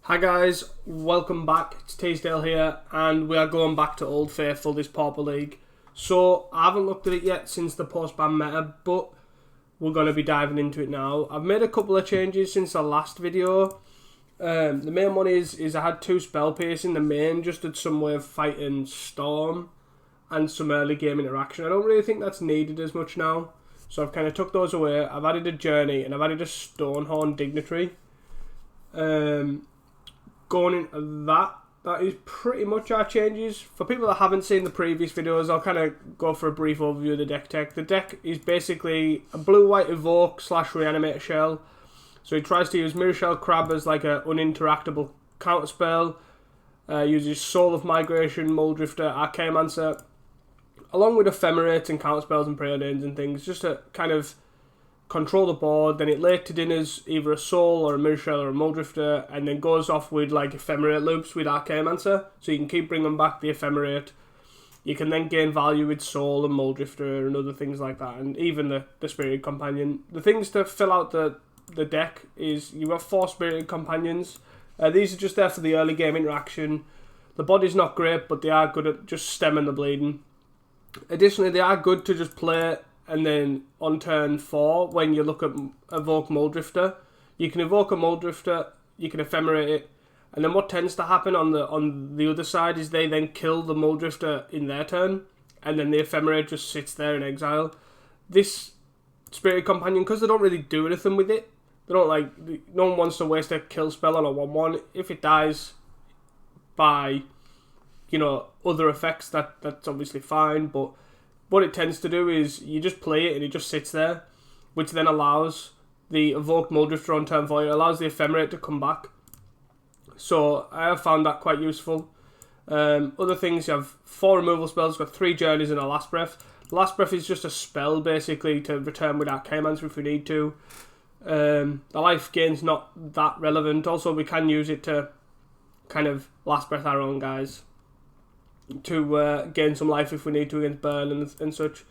Hi guys, welcome back. It's Teasdale here, and we are going back to Old Faithful, this Pauper League. So, I haven't looked at it yet since the post-ban meta, but we're going to be diving into it now. I've made a couple of changes since the last video. The main one is I had 2 spell piercing. The main just did some way of fighting Storm and some early game interaction. I don't really think that's needed as much now, so I've kind of took those away. I've added a Journey, and I've added a Stonehorn Dignitary. Going into that is pretty much our changes. For people that haven't seen the previous videos, I'll kind of go for a brief overview of the deck tech. The deck is basically a blue-white Evoke / Reanimator shell. So he tries to use Mirror Shell Crab as like an uninteractable counterspell. Uses Soul of Migration, Muldrifter, Archaeomancer, along with Ephemerates and counterspells and Preordains and things, just to kind of control the board. Then it late to dinners either a Soul or a Mirror Shell or a Muldrifter, and then goes off with like Ephemerate loops with Archaeomancer, so you can keep bringing back the Ephemerate. You can then gain value with Soul and Muldrifter and other things like that, and even the Spirited Companion. The things to fill out the deck is you have 4 Spirited Companions. These are just there for the early game interaction. The body's not great, but they are good at just stemming the bleeding. Additionally, they are good to just play, and then on turn 4, when you look at Evoke Muldrifter, you can evoke a Muldrifter, you can Ephemerate it, and then what tends to happen on the other side is they then kill the Muldrifter in their turn, and then the Ephemerate just sits there in exile. This Spirited Companion, because they don't really do anything with it, they don't no one wants to waste a kill spell on a 1/1. If it dies by, other effects, that's obviously fine, but what it tends to do is you just play it and it just sits there, which then allows the Evoked Muldrifter on turn 4, it allows the Ephemerate to come back. So I have found that quite useful. Other things, you have 4 removal spells, got 3 Journeys and a Last Breath. Last Breath is just a spell basically to return with Archaeomancer if we need to. The life gain's not that relevant. Also, we can use it to kind of Last Breath our own guys to gain some life if we need to against burn and such.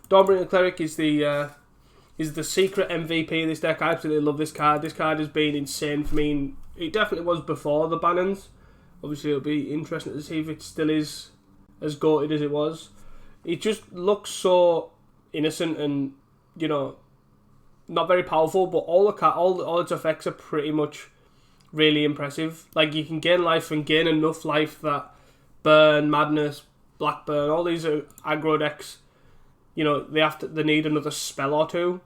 Dawnbringer Cleric is the secret MVP of this deck. I absolutely love this card. This card has been insane for me. It definitely was before the bannings. Obviously, it'll be interesting to see if it still is as goated as it was. It just looks so innocent and, not very powerful, but all its effects are pretty much really impressive. Like, you can gain life and gain enough life that Burn, Madness, Blackburn, all these are aggro decks, they need another spell or 2,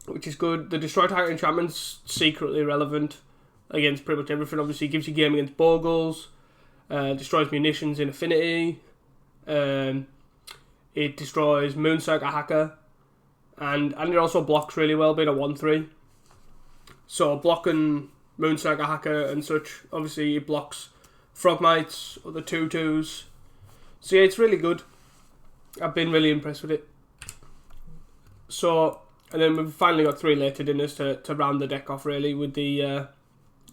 which is good. The Destroy Target enchantment's secretly relevant against pretty much everything. Obviously, it gives you game against Bogles, destroys munitions in Affinity, it destroys Moonsucker Hacker, and it also blocks really well, being a 1/3. So blocking Moonsucker Hacker and such, obviously it blocks Frogmites, other 2/2s. So yeah, it's really good. I've been really impressed with it. So, and then we've finally got 3 later dinners to round the deck off really with the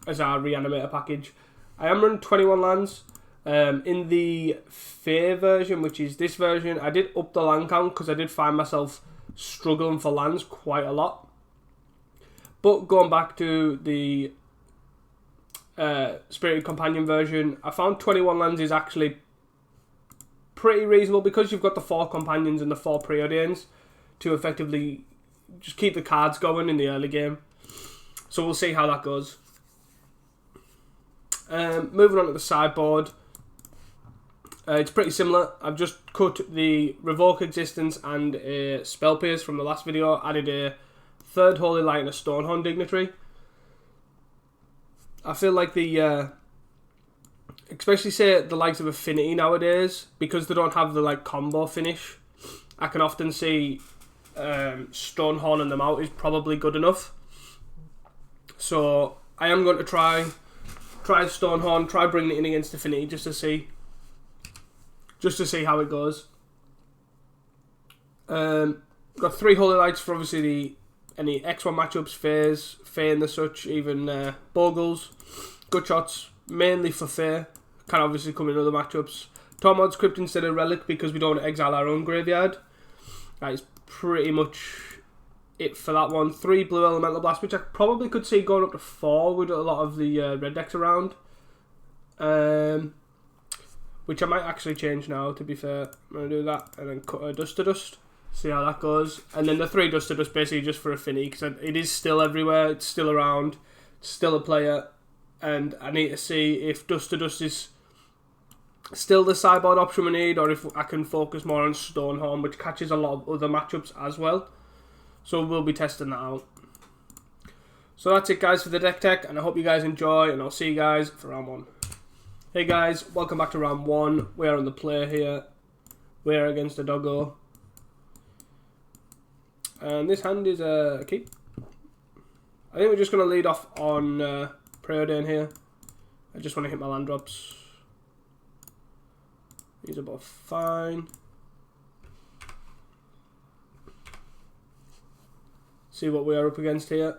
as our Reanimator package. I am running 21 lands. In the Fae version, which is this version, I did up the land count because I did find myself struggling for lands quite a lot. But going back to the Spirited Companion version, I found 21 lands is actually pretty reasonable because you've got the 4 companions and the 4 preordains to effectively just keep the cards going in the early game. So we'll see how that goes. Moving on to the sideboard, it's pretty similar. I've just cut the Revoke Existence and a Spell Pierce from the last video, added a 3rd Holy Light and a Stonehorn Dignitary. I feel like especially say the likes of Affinity nowadays, because they don't have the combo finish, I can often see Stonehorning them out is probably good enough. So I am going to try Stonehorn, try bringing it in against Affinity just to see how it goes. Got 3 Holy Lights for obviously any X1 matchups, Fae and the such, even Bogles. Good shots, mainly for Fae. Can obviously come in other matchups. Tormod's Crypt instead of Relic because we don't want to exile our own graveyard. That is pretty much it for that one. 3 blue elemental blast, which I probably could see going up to 4 with a lot of the red decks around. Which I might actually change now, to be fair. I'm going to do that and then cut a Dust to Dust. See how that goes. And then the 3 Dust to Dust basically just for affinity, because it is still everywhere, it's still around, it's still a player, and I need to see if Dust to Dust is still the sideboard option we need, or if I can focus more on Stonehorn, which catches a lot of other matchups as well. So we'll be testing that out. So that's it, guys, for the deck tech, and I hope you guys enjoy, and I'll see you guys for round 1. Hey guys, welcome back to round 1. We are on the play here. We are against a doggo. And this hand is a keep. I think we're just going to lead off on Preordain here. I just want to hit my land drops. These are both fine. See what we are up against here.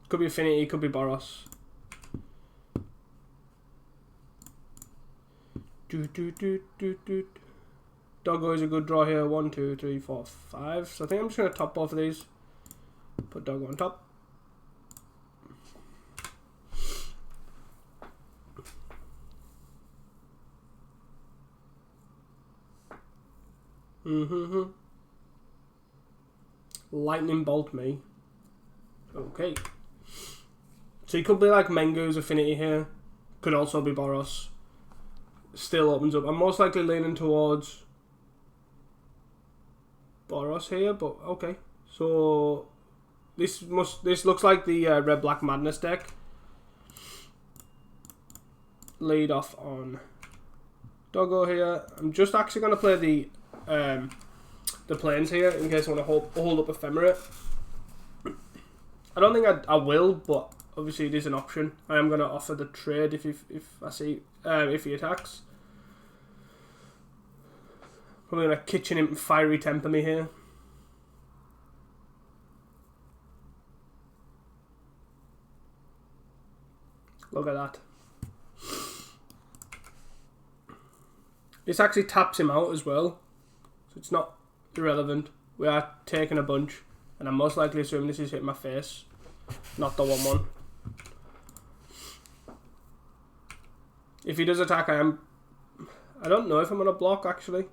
Could be Affinity, could be Boros. Doggo is a good draw here. 1, 2, 3, 4, 5. So I think I'm just going to top both of these. Put Doggo on top. Lightning Bolt me. Okay. So he could be like Mengu's Affinity here. Could also be Boros. Still opens up. I'm most likely leaning towards Boros here, but okay. So this looks like the Red Black Madness deck. Lead off on Doggo here. I'm just actually going to play the planes here in case I want to hold up Ephemerate. I don't think I will, but obviously it is an option. I am going to offer the trade if I see if he attacks. Probably going to kitchen him and fiery temper me here. Look at that. This actually taps him out as well, so it's not irrelevant. We are taking a bunch, and I'm most likely assuming this is hitting my face, not the 1/1. If he does attack, I don't know if I'm going to block, actually.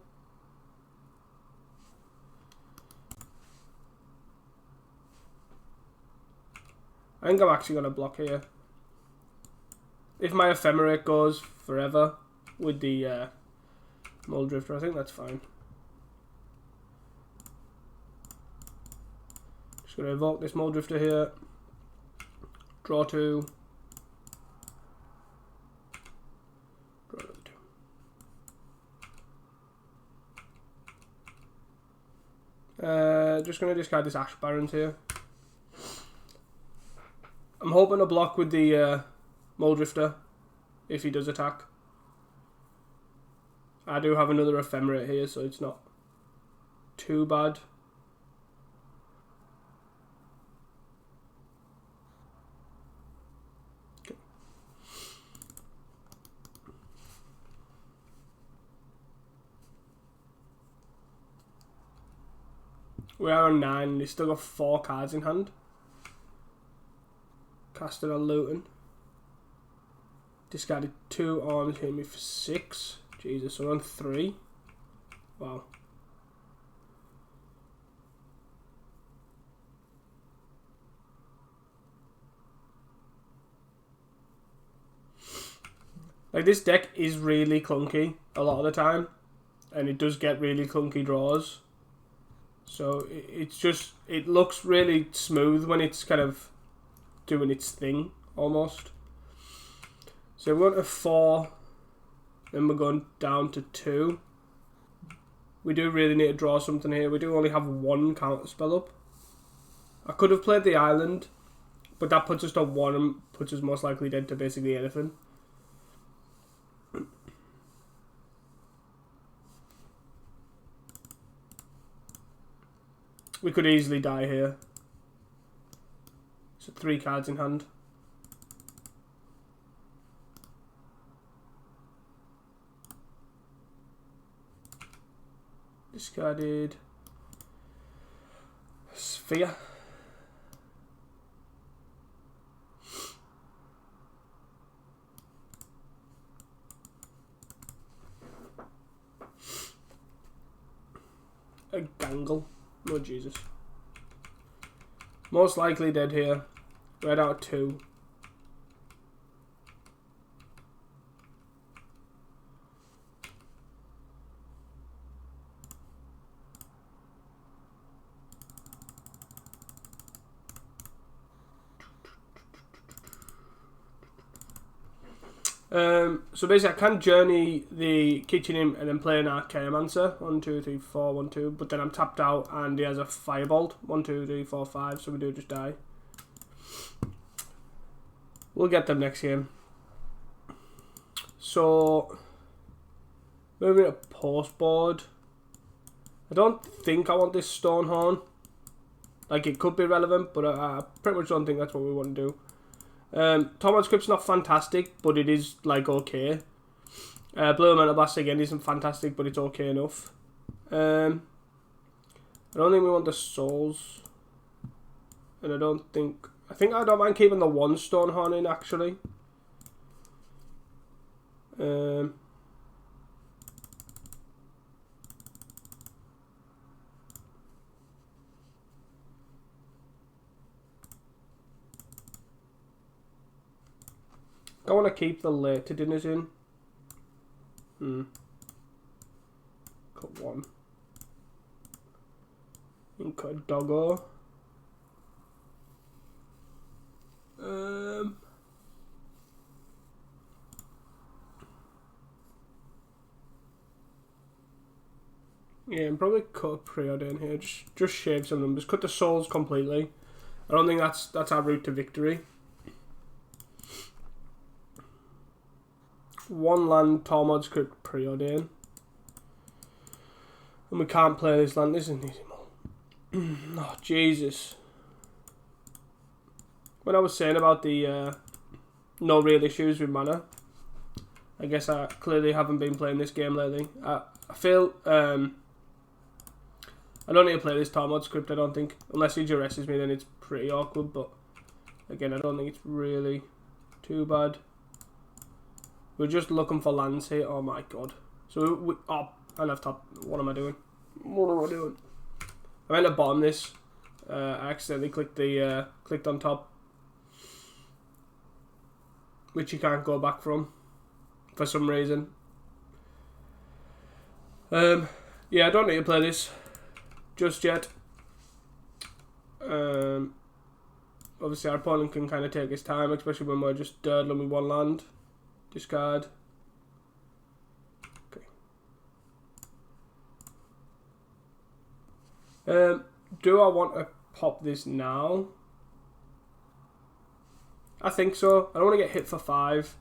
I think I'm actually going to block here. If my Ephemerate goes forever with the Muldrifter, I think that's fine. Just going to evoke this Muldrifter here. Draw 2. Draw 2. Just going to discard this Ash Barons here. I'm hoping to block with the Muldrifter if he does attack. I do have another Ephemerate here, so it's not too bad. Okay. We are on 9, and he's still got 4 cards in hand. Casting a Luton. Discarded 2 arms, hit me for 6. Jesus, so we're on 3. Wow. Like, this deck is really clunky a lot of the time, and it does get really clunky draws. So it's just, it looks really smooth when it's kind of doing its thing, almost. So we're going to 4, then we're going down to 2. We do really need to draw something here. We do only have 1 counter spell up. I could have played the island, but that puts us to 1 and puts us most likely dead to basically anything. We could easily die here. So 3 cards in hand. Discarded. Sphere. A Gangle. Oh Jesus. Most likely dead here. Red out 2. So basically I can journey the Kitchen Imp and then play an Archaeomancer. 1, 2, 3, 4, 1, 2. But then I'm tapped out and he has a Firebolt. 1, 2, 3, 4, 5. So we do just die. We'll get them next game. So moving to post board. I don't think I want this Stonehorn. Like it could be relevant, but I pretty much don't think that's what we want to do. Tormod's Crypt's not fantastic, but it is like okay. Blue Elemental Blast again isn't fantastic, but it's okay enough. I don't think we want the souls, and I think I don't mind keeping the 1 Stonehorn in actually. I want to keep the later dinners in. Got 1. And got a Doggo. Yeah, and probably cut a Preordain here. Just shave some numbers. Cut the souls completely. I don't think that's our route to victory. 1 land, Tormod's Crypt, Preordain. And we can't play this land. This isn't easy, man. Oh, Jesus. When I was saying about the no real issues with mana, I guess I clearly haven't been playing this game lately. I feel I don't need to play this Tormod's Crypt, I don't think. Unless he duresses me, then it's pretty awkward. But again, I don't think it's really too bad. We're just looking for lands here. Oh my god. So oh, I left top. What am I doing? What am I doing? I meant to bottom this. I accidentally clicked on top, which you can't go back from for some reason. Yeah, I don't need to play this just yet. Obviously our opponent can kind of take his time, especially when we're just durdling with 1 land. Discard. Okay. Do I want to pop this now? I think so. I don't want to get hit for 5.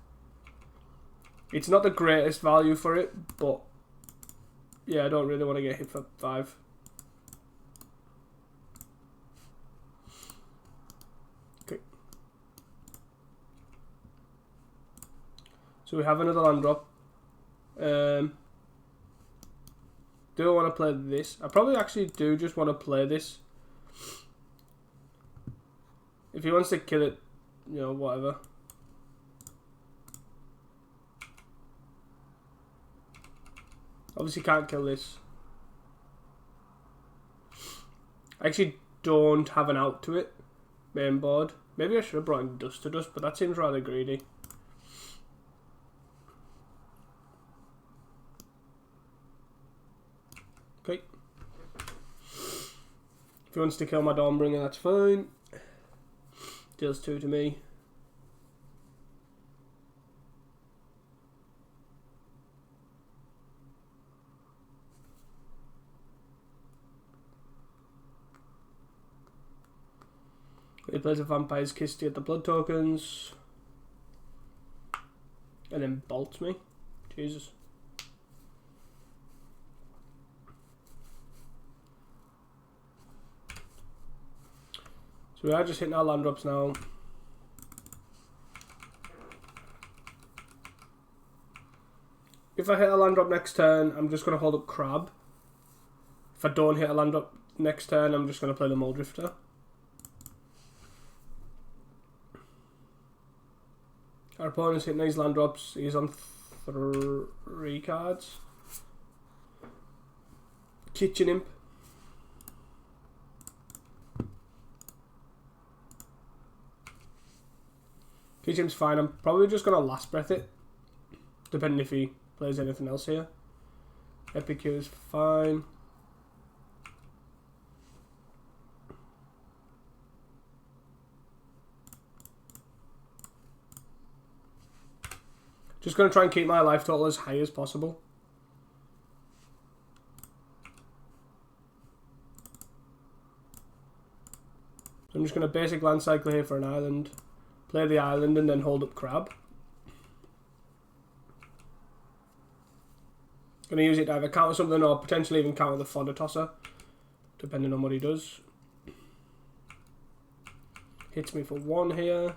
It's not the greatest value for it, but yeah, I don't really want to get hit for 5. Okay. So we have another land drop. Do I want to play this? I probably actually do just want to play this. If he wants to kill it, you know, whatever. Obviously can't kill this. I actually don't have an out to it. Main board. Maybe I should have brought in Dust to Dust, but that seems rather greedy. Okay. If he wants to kill my Dawnbringer, that's fine. Deals 2 to me. He plays a Vampire's Kiss to get the blood tokens. And then bolts me. Jesus. So we are just hitting our land drops now. If I hit a land drop next turn, I'm just going to hold up Crab. If I don't hit a land drop next turn, I'm just going to play the Mole Drifter. Our opponent's hitting these land drops. He's on 3 cards. Kitchen Imp. Kitchen Imp's fine. I'm probably just going to Last Breath it, depending if he plays anything else here. Epicure is fine. Just going to try and keep my life total as high as possible. So I'm just going to basic land cycle here for an island. Play the island and then hold up Crab. Going to use it to either counter something or potentially even counter the Fodder Tosser, depending on what he does. Hits me for 1 here.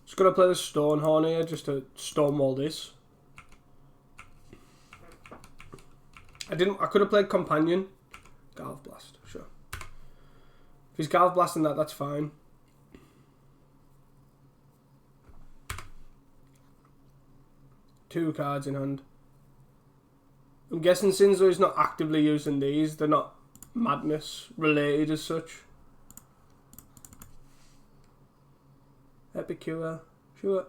Just gonna play the Stonehorn here just to stonewall this. I could have played Companion. Galv Blast, sure. If he's Galv Blasting that, that's fine. Two cards in hand. I'm guessing since though he's not actively using these, they're not madness related as such. Epicure, sure.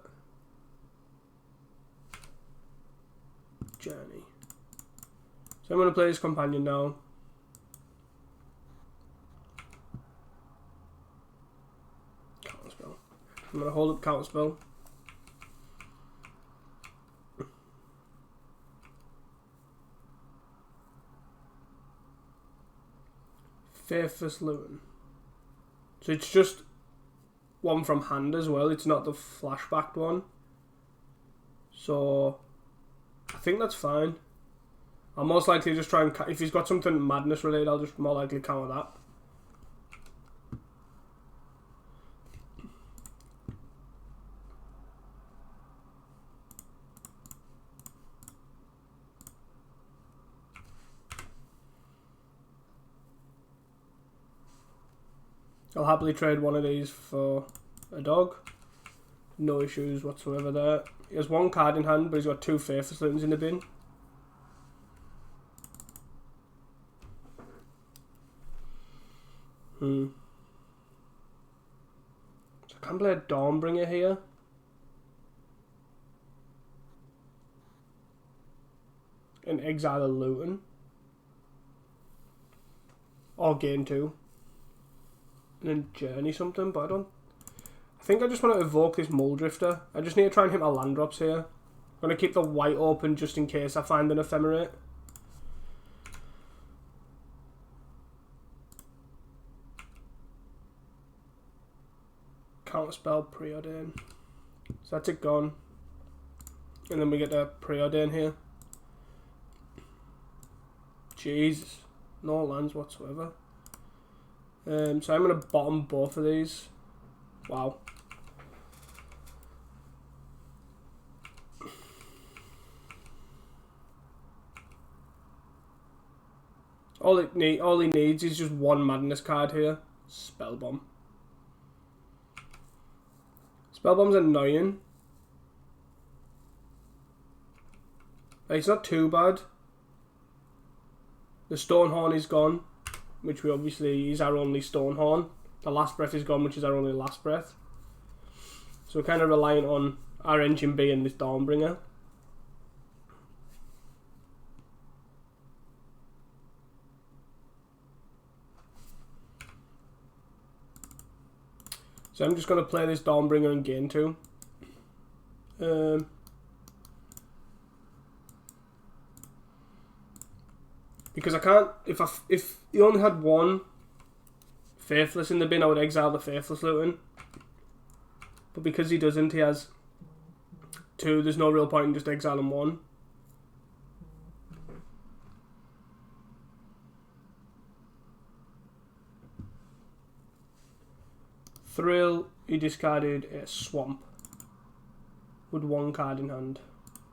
Journey. So I'm going to play his Companion now. Counterspell. I'm going to hold up Counterspell. Faithless Luton. So it's just one from hand as well. It's not the flashbacked one. So I think that's fine. I'll most likely just try and... If he's got something madness related, I'll just more likely counter that. I'll happily trade one of these for a dog. No issues whatsoever there. He has 1 card in hand, but he's got 2 Faithless Lutons in the bin. So I can play a Dawnbringer here. And exile a Luton. Or gain 2. And then journey something, but I think I just want to evoke this Mole Drifter. I just need to try and hit my land drops here. I'm going to keep the white open just in case I find an Ephemerate. Counterspell, Preordain. So that's it gone. And then we get the Preordain here. Jesus. No lands whatsoever. So I'm going to bottom both of these. Wow. All he needs is just 1 madness card here. Spellbomb. Spellbomb's annoying. It's not too bad. The Stonehorn is gone, which we obviously is our only Stonehorn. The Last Breath is gone, which is our only Last Breath. So we're kind of reliant on our Engine B and this Dawnbringer. So I'm just going to play this Dawnbringer and gain 2. Because I can't... If he only had 1 Faithless in the bin, I would exile the Faithless Luton. But because he doesn't, he has 2. There's no real point in just exiling 1. Thrill, he discarded a Swamp with 1 card in hand.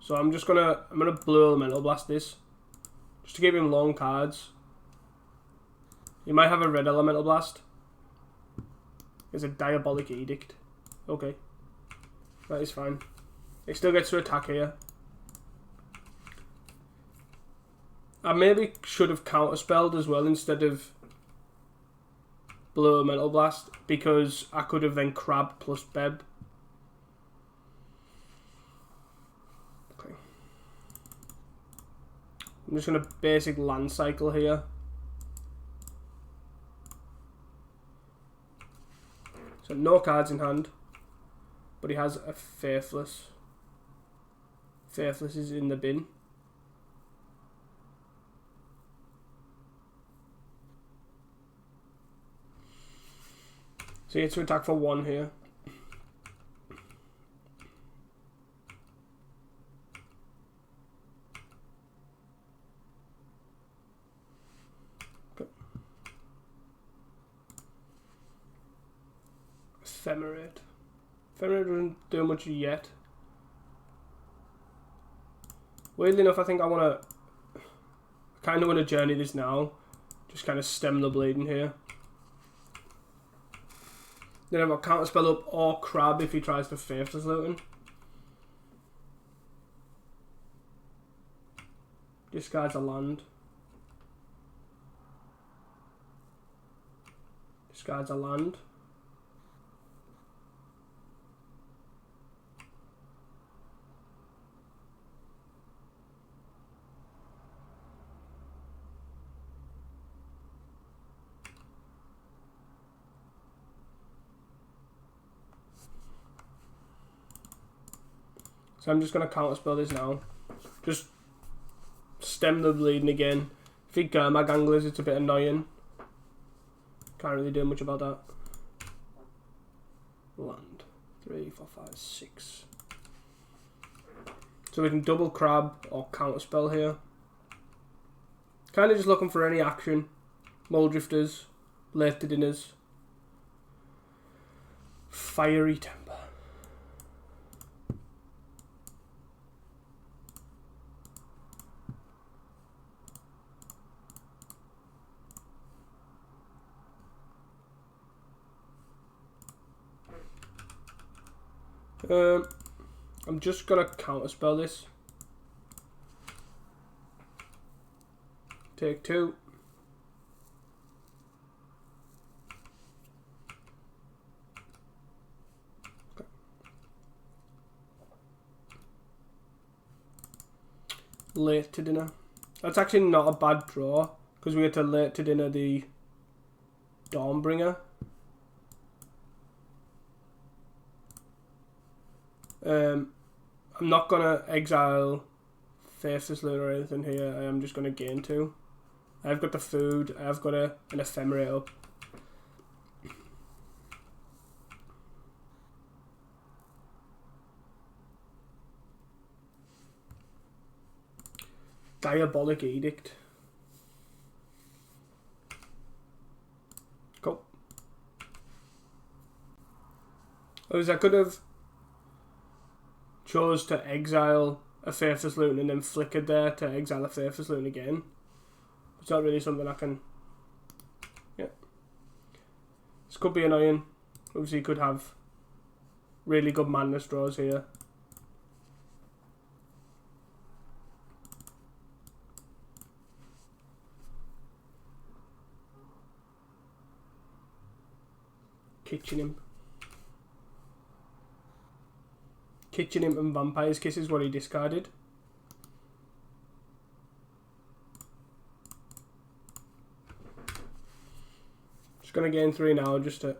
So I'm gonna Blue Elemental Blast this, just to give him long cards. He might have a Red Elemental Blast. There's a Diabolic Edict. Okay, that is fine. He still gets to attack here. I maybe should have counterspelled as well instead of Blue Elemental Blast, because I could have then Crab plus Beb. Okay. I'm just going to basic land cycle here. So no cards in hand, but he has a Faithless. Faithless is in the bin. So he gets to attack for 1 here. Okay. Ephemerate. Ephemerate doesn't do much yet. Weirdly enough, I think I kind of want to journey this now. Just kind of stem the bleeding here. Then I've got Counterspell up or Crab if he tries to Faithless Luton. Discards a land. Discards a land. So I'm just going to counterspell this now. Just stem the bleeding again. If he Gurmag Anglers, it's a bit annoying. Can't really do much about that. Land. 3, 4, 5, 6. So we can double Crab or counterspell here. Kind of just looking for any action. Muldrifters. Late to Dinners. Fiery Temper. I'm just gonna counterspell this. Take 2. Okay. Late to Dinner. That's actually not a bad draw, because we get to Late to Dinner the Dawnbringer. I'm not gonna exile Faithless Luton or anything here. I am just gonna gain 2. I've got the food. I've got an Ephemerate up. Diabolic Edict. Cool. Oh, I could have chose to exile a Faithless Luton and then flickered there to exile a Faithless Luton again. It's not really something I can... Yeah. This could be annoying. Obviously you could have really good madness draws here. Kitchen Imp. Kitchen Imp and Vampire's Kiss is what he discarded. Just gonna gain 3 now just to...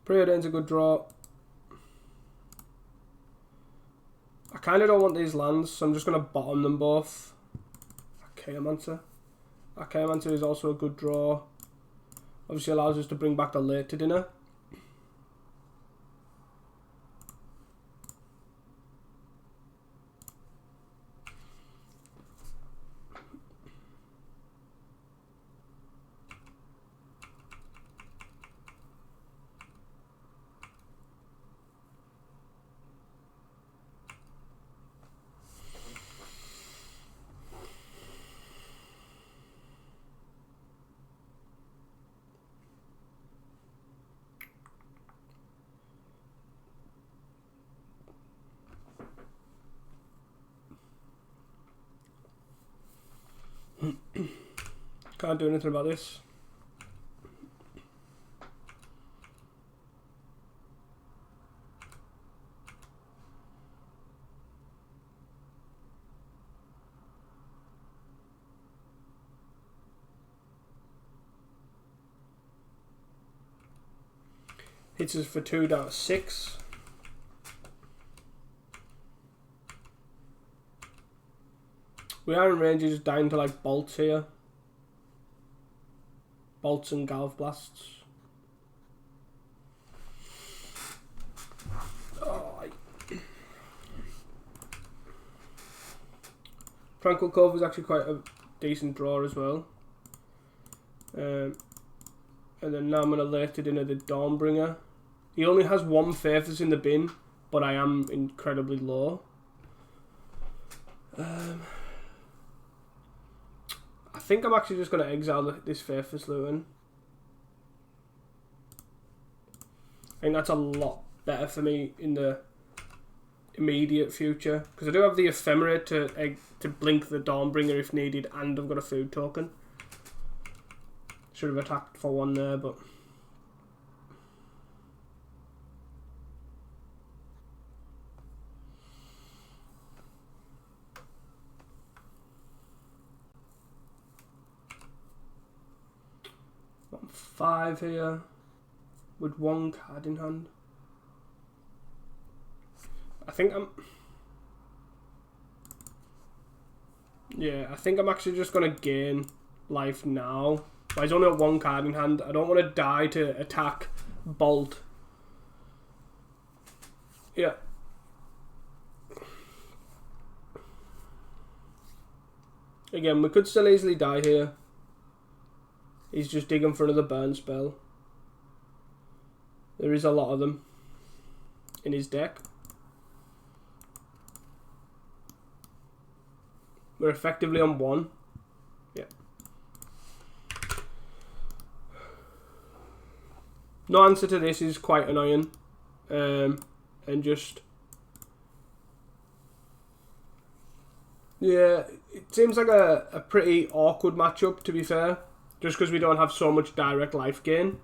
Preordain's a good draw. I kinda don't want these lands, so I'm just gonna bottom them both. Archaeomancer. Archaeomancer is also a good draw. Obviously allows us to bring back the Late to Dinner. Can't do anything about this. Hits us for 2 down to 6. We are in range of just dying to like bolts here. Bolts and Galv Blasts. Oh, Tranquil Cove was actually quite a decent draw as well. And then now I'm going to late it into the Dawnbringer. He only has 1 Faithless in the bin, but I am incredibly low. I think I'm actually just going to exile this Faithless Luton. I think that's a lot better for me in the immediate future. Because I do have the Ephemerate to blink the Dawnbringer if needed, and I've got a food token. Should have attacked for 1 there, but... I'm 5 here, with 1 card in hand. I think I'm... Yeah, I think I'm actually just going to gain life now. But he's only got 1 card in hand. I don't want to die to attack Bolt. Yeah. Again, we could still easily die here. He's just digging for another burn spell. There is a lot of them in his deck. We're effectively on 1. Yeah. No answer to this is quite annoying. And just... Yeah, it seems like a pretty awkward matchup, to be fair. Just because we don't have so much direct life gain.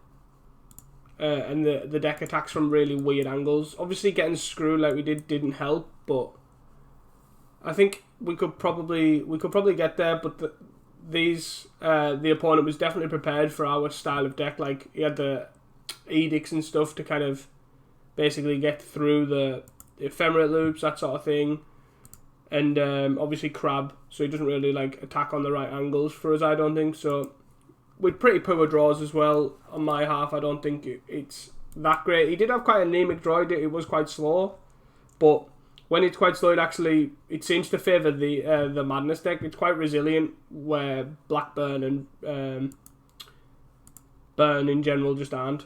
And the deck attacks from really weird angles. Obviously getting screwed like we didn't help, but... I think we could probably get there, but the opponent was definitely prepared for our style of deck. Like, he had the edicts and stuff to kind of basically get through the ephemerate loops, that sort of thing. And obviously crab, so he doesn't really like attack on the right angles for us, I don't think. So with pretty poor draws as well on my half, I don't think it's that great. He did have quite an anemic draw, it was quite slow, but when it's quite slow, it seems to favour the Madness deck. It's quite resilient, where Blackburn and Burn in general just aren't.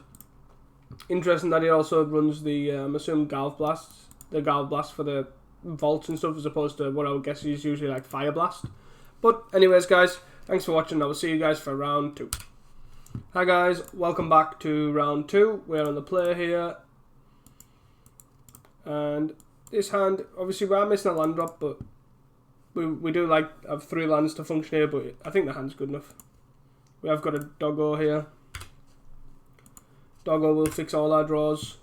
Interesting that he also runs the, I'm assuming, Galv Blasts. The Galv Blast for the vaults and stuff, as opposed to what I would guess is usually like Fire Blast. But anyways, guys, thanks for watching. I will see you guys for round 2. Hi guys, welcome back to round 2. We're on the play here. And this hand, obviously we are missing a land drop, but we do like have 3 lands to function here, but I think the hand's good enough. We have got a Doggo here. Doggo will fix all our draws.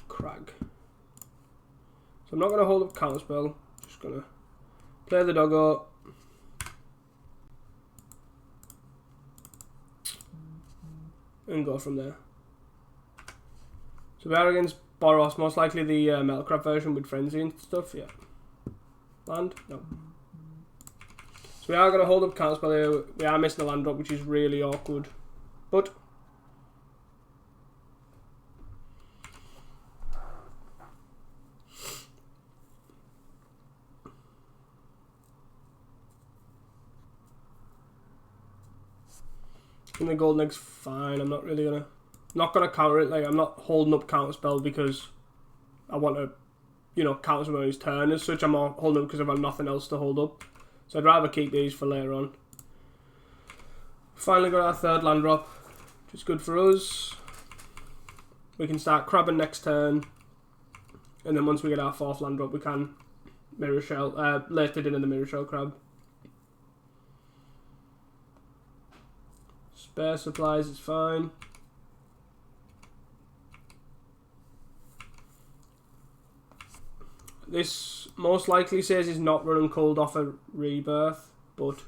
Crag. So I'm not going to hold up Counterspell, just going to play the Doggo. And go from there. So we are against Boros, most likely the Metalcraft version with Frenzy and stuff, yeah. Land? No. So we are going to hold up Counterspell here. We are missing a land drop, which is really awkward. But I think the Golden Egg's fine. I'm not really gonna counter it. Like, I'm not holding up Counterspell because I want to, counter him on his turn as such. I'm not holding up because I've got nothing else to hold up. So I'd rather keep these for later on. Finally got our 3rd land drop, which is good for us. We can start crabbing next turn, and then once we get our 4th land drop, we can Mirror Shell, late it into the Mirror Shell Crab. Spare supplies is fine. This most likely says he's not running cold off a rebirth, but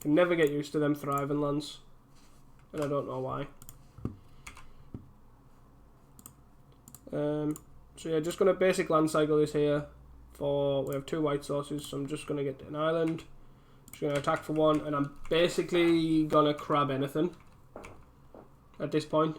can never get used to them thriving lands, and I don't know why. So yeah, just gonna basic land cycle this here. We have 2 white sources, so I'm just gonna get an island. Just gonna attack for 1, and I'm basically gonna crab anything at this point.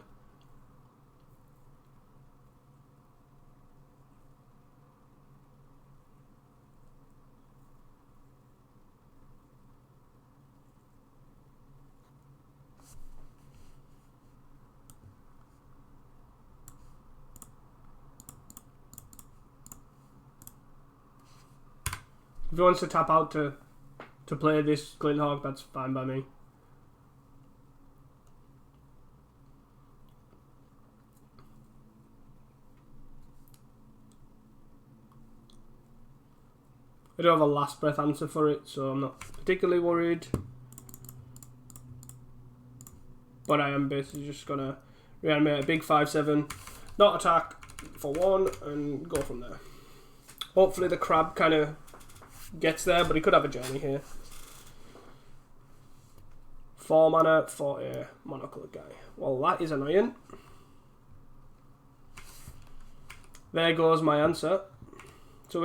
If he wants to tap out to play this Glinthawk, that's fine by me. I do have a last breath answer for it, so I'm not particularly worried. But I am basically just gonna reanimate a big 5/7, not attack for 1, and go from there. Hopefully the crab kind of gets there, but he could have a journey here. 4 mana for a monocolored guy. Well, that is annoying. There goes my answer. So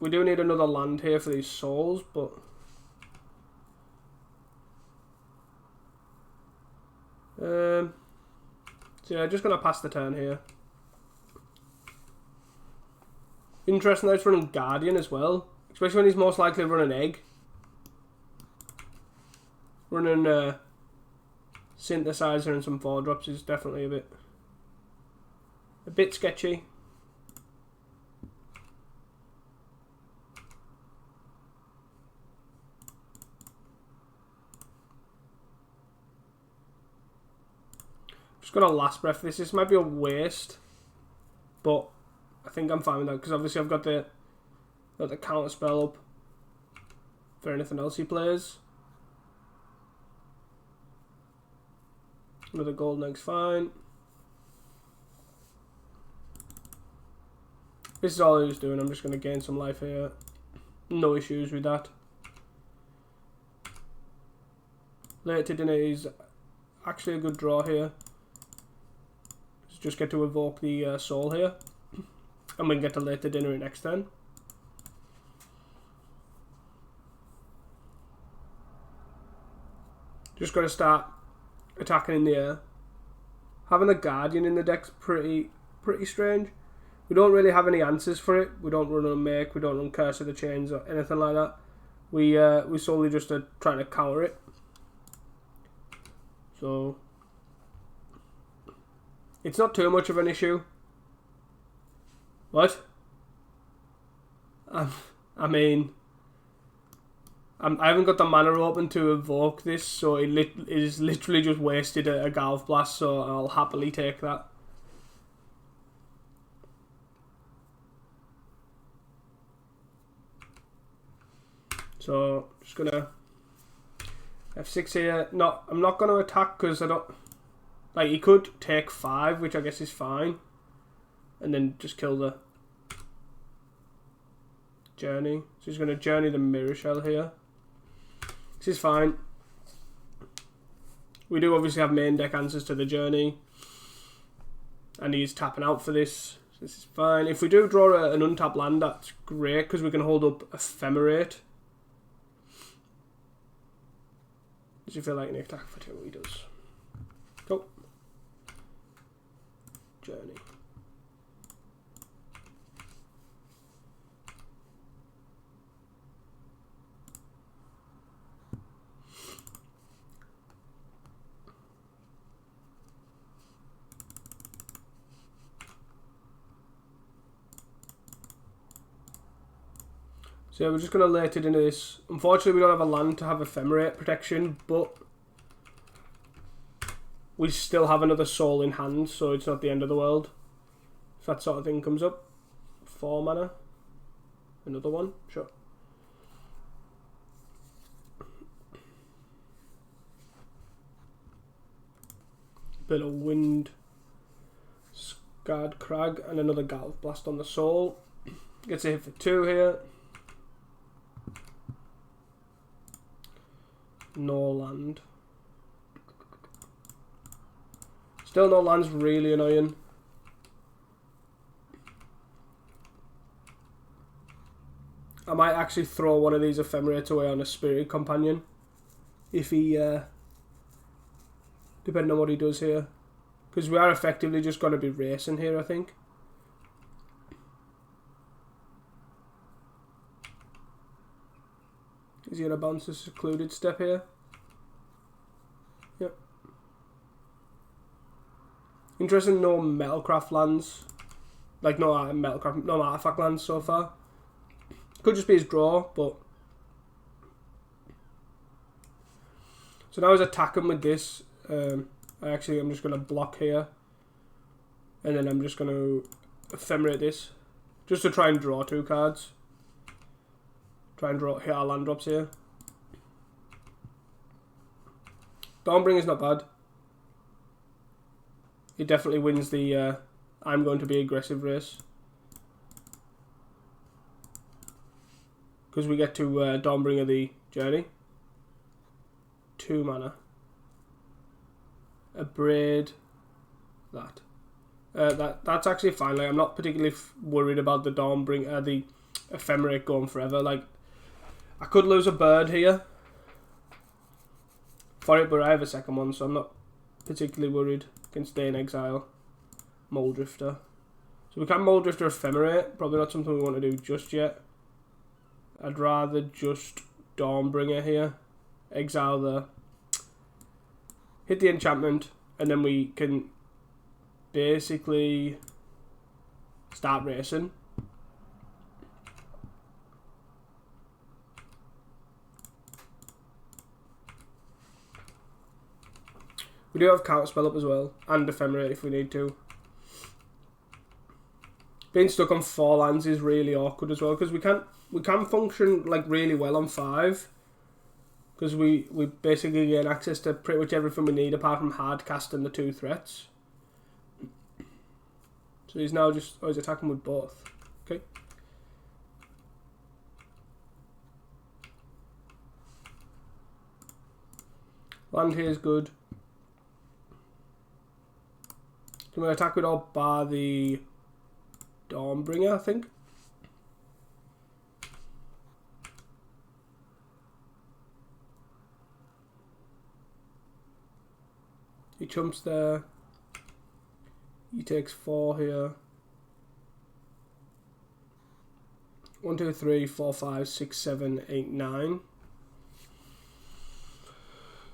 we do need another land here for these souls, but so yeah, just gonna pass the turn here. Interesting that he's running Guardian as well, especially when he's most likely running Egg. Running Synthesizer and some 4-drops is definitely a bit sketchy. Just gonna last breath this. This might be a waste, but I think I'm fine with that because obviously I've got the counter spell up for anything else he plays. Another golden egg's fine. This is all he's doing. I'm just going to gain some life here. No issues with that. Late to dinner is actually a good draw here. Just get to evoke the soul here. And we can get to late to dinner in next turn. Just got to start attacking in the air. Having the Guardian in the deck's pretty strange. We don't really have any answers for it. We don't run Unmake, we don't run Curse of the Chains or anything like that. We solely just are trying to counter it. So it's not too much of an issue. What? I mean, I haven't got the mana open to evoke this, so it is literally just wasted a Galv Blast, so I'll happily take that. So, just gonna F6 here. I'm not gonna attack because I don't... Like, he could take 5, which I guess is fine. And then just kill the journey. So he's gonna journey the Mirror Shell here. This is fine. We do obviously have main deck answers to the journey. And he's tapping out for this. So this is fine. If we do draw an untapped land, that's great because we can hold up Ephemerate. Does he feel like an attack for 2? He does. Go. Journey. So yeah, we're just going to late it into this. Unfortunately, we don't have a land to have Ephemerate protection, but we still have another soul in hand, so it's not the end of the world. If that sort of thing comes up. 4 mana. Another one, sure. Bit of wind. Scarred Crag and another Galv Blast on the soul. Gets a hit for 2 here. No land. Still no land's really annoying. I might actually throw one of these Ephemerates away on a Spirit Companion. If he, depending on what he does here. Because we are effectively just going to be racing here, I think. Is he going to bounce a Secluded Step here? Yep. Interesting, no Metalcraft lands. Like, no Metalcraft, no Artifact lands so far. Could just be his draw, but... So now he's attacking with this. I'm just going to block here. And then I'm just going to Ephemerate this. Just to try and draw 2 cards. Try and hit our land drops here. Dawnbringer's not bad. It definitely wins the I'm going to be aggressive race. Because we get to Dawnbringer the journey. 2 mana. A Braid. That's actually fine. Like, I'm not particularly worried about the Dawnbringer, the Ephemerate going forever. Like, I could lose a bird here for it, but I have a second one, so I'm not particularly worried. Can stay in exile. Moldrifter. So we can Moldrifter Ephemerate. Probably not something we want to do just yet. I'd rather just Dawnbringer here. Exile the... Hit the enchantment, and then we can basically start racing. We do have Counterspell up as well, and Ephemerate if we need to. Being stuck on 4 lands is really awkward as well, because we can function like really well on 5. Because we basically get access to pretty much everything we need apart from hard casting the 2 threats. So he's now just... Oh, he's attacking with both. Okay. Land here is good. Can we attack with all bar the Dawnbringer, I think? He chumps there. He takes 4 here. 1, 2, 3, 4, 5, 6, 7, 8, 9.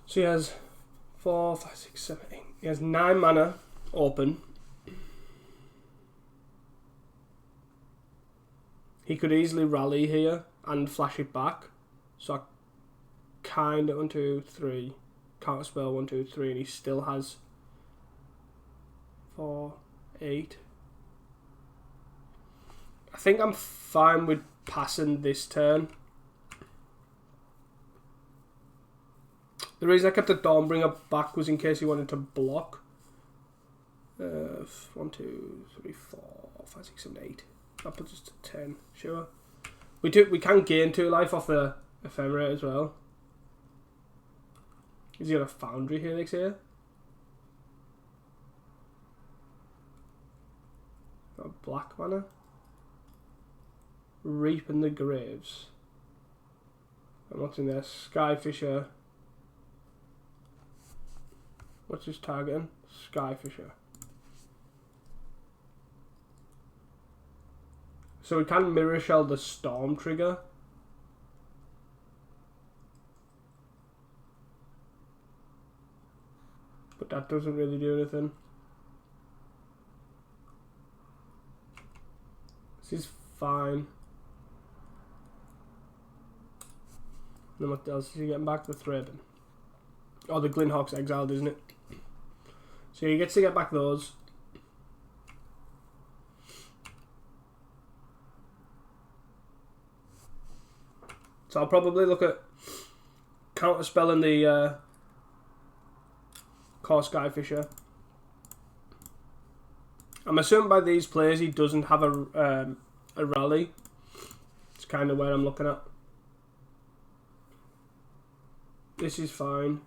So he has 4, 5, 6, 7, 8. He has 9 mana open. He could easily rally here and flash it back. So I kind of 1, 2, 3. Counterspell 1, 2, 3, and he still has 4, 8. I think I'm fine with passing this turn. The reason I kept the Dawnbringer back was in case he wanted to block. 1, 2, 3, 4, 5, 6, 7, 8. That puts us to 10. Sure. We can gain 2 life off the Ephemerate as well. Is he got a Foundry Helix here? Got a black mana. Reap in the Graves. And what's in there? Skyfisher. What's his targeting? Skyfisher. So we can Mirror Shell the Storm Trigger. But that doesn't really do anything. This is fine. And then what else is he getting back? The Thraben. Oh, the Glinhawk's exiled, isn't it? So he gets to get back those. So I'll probably look at counterspelling the Core Skyfisher I'm assuming by these plays he doesn't have a rally. It's kind of where I'm looking at. This is fine.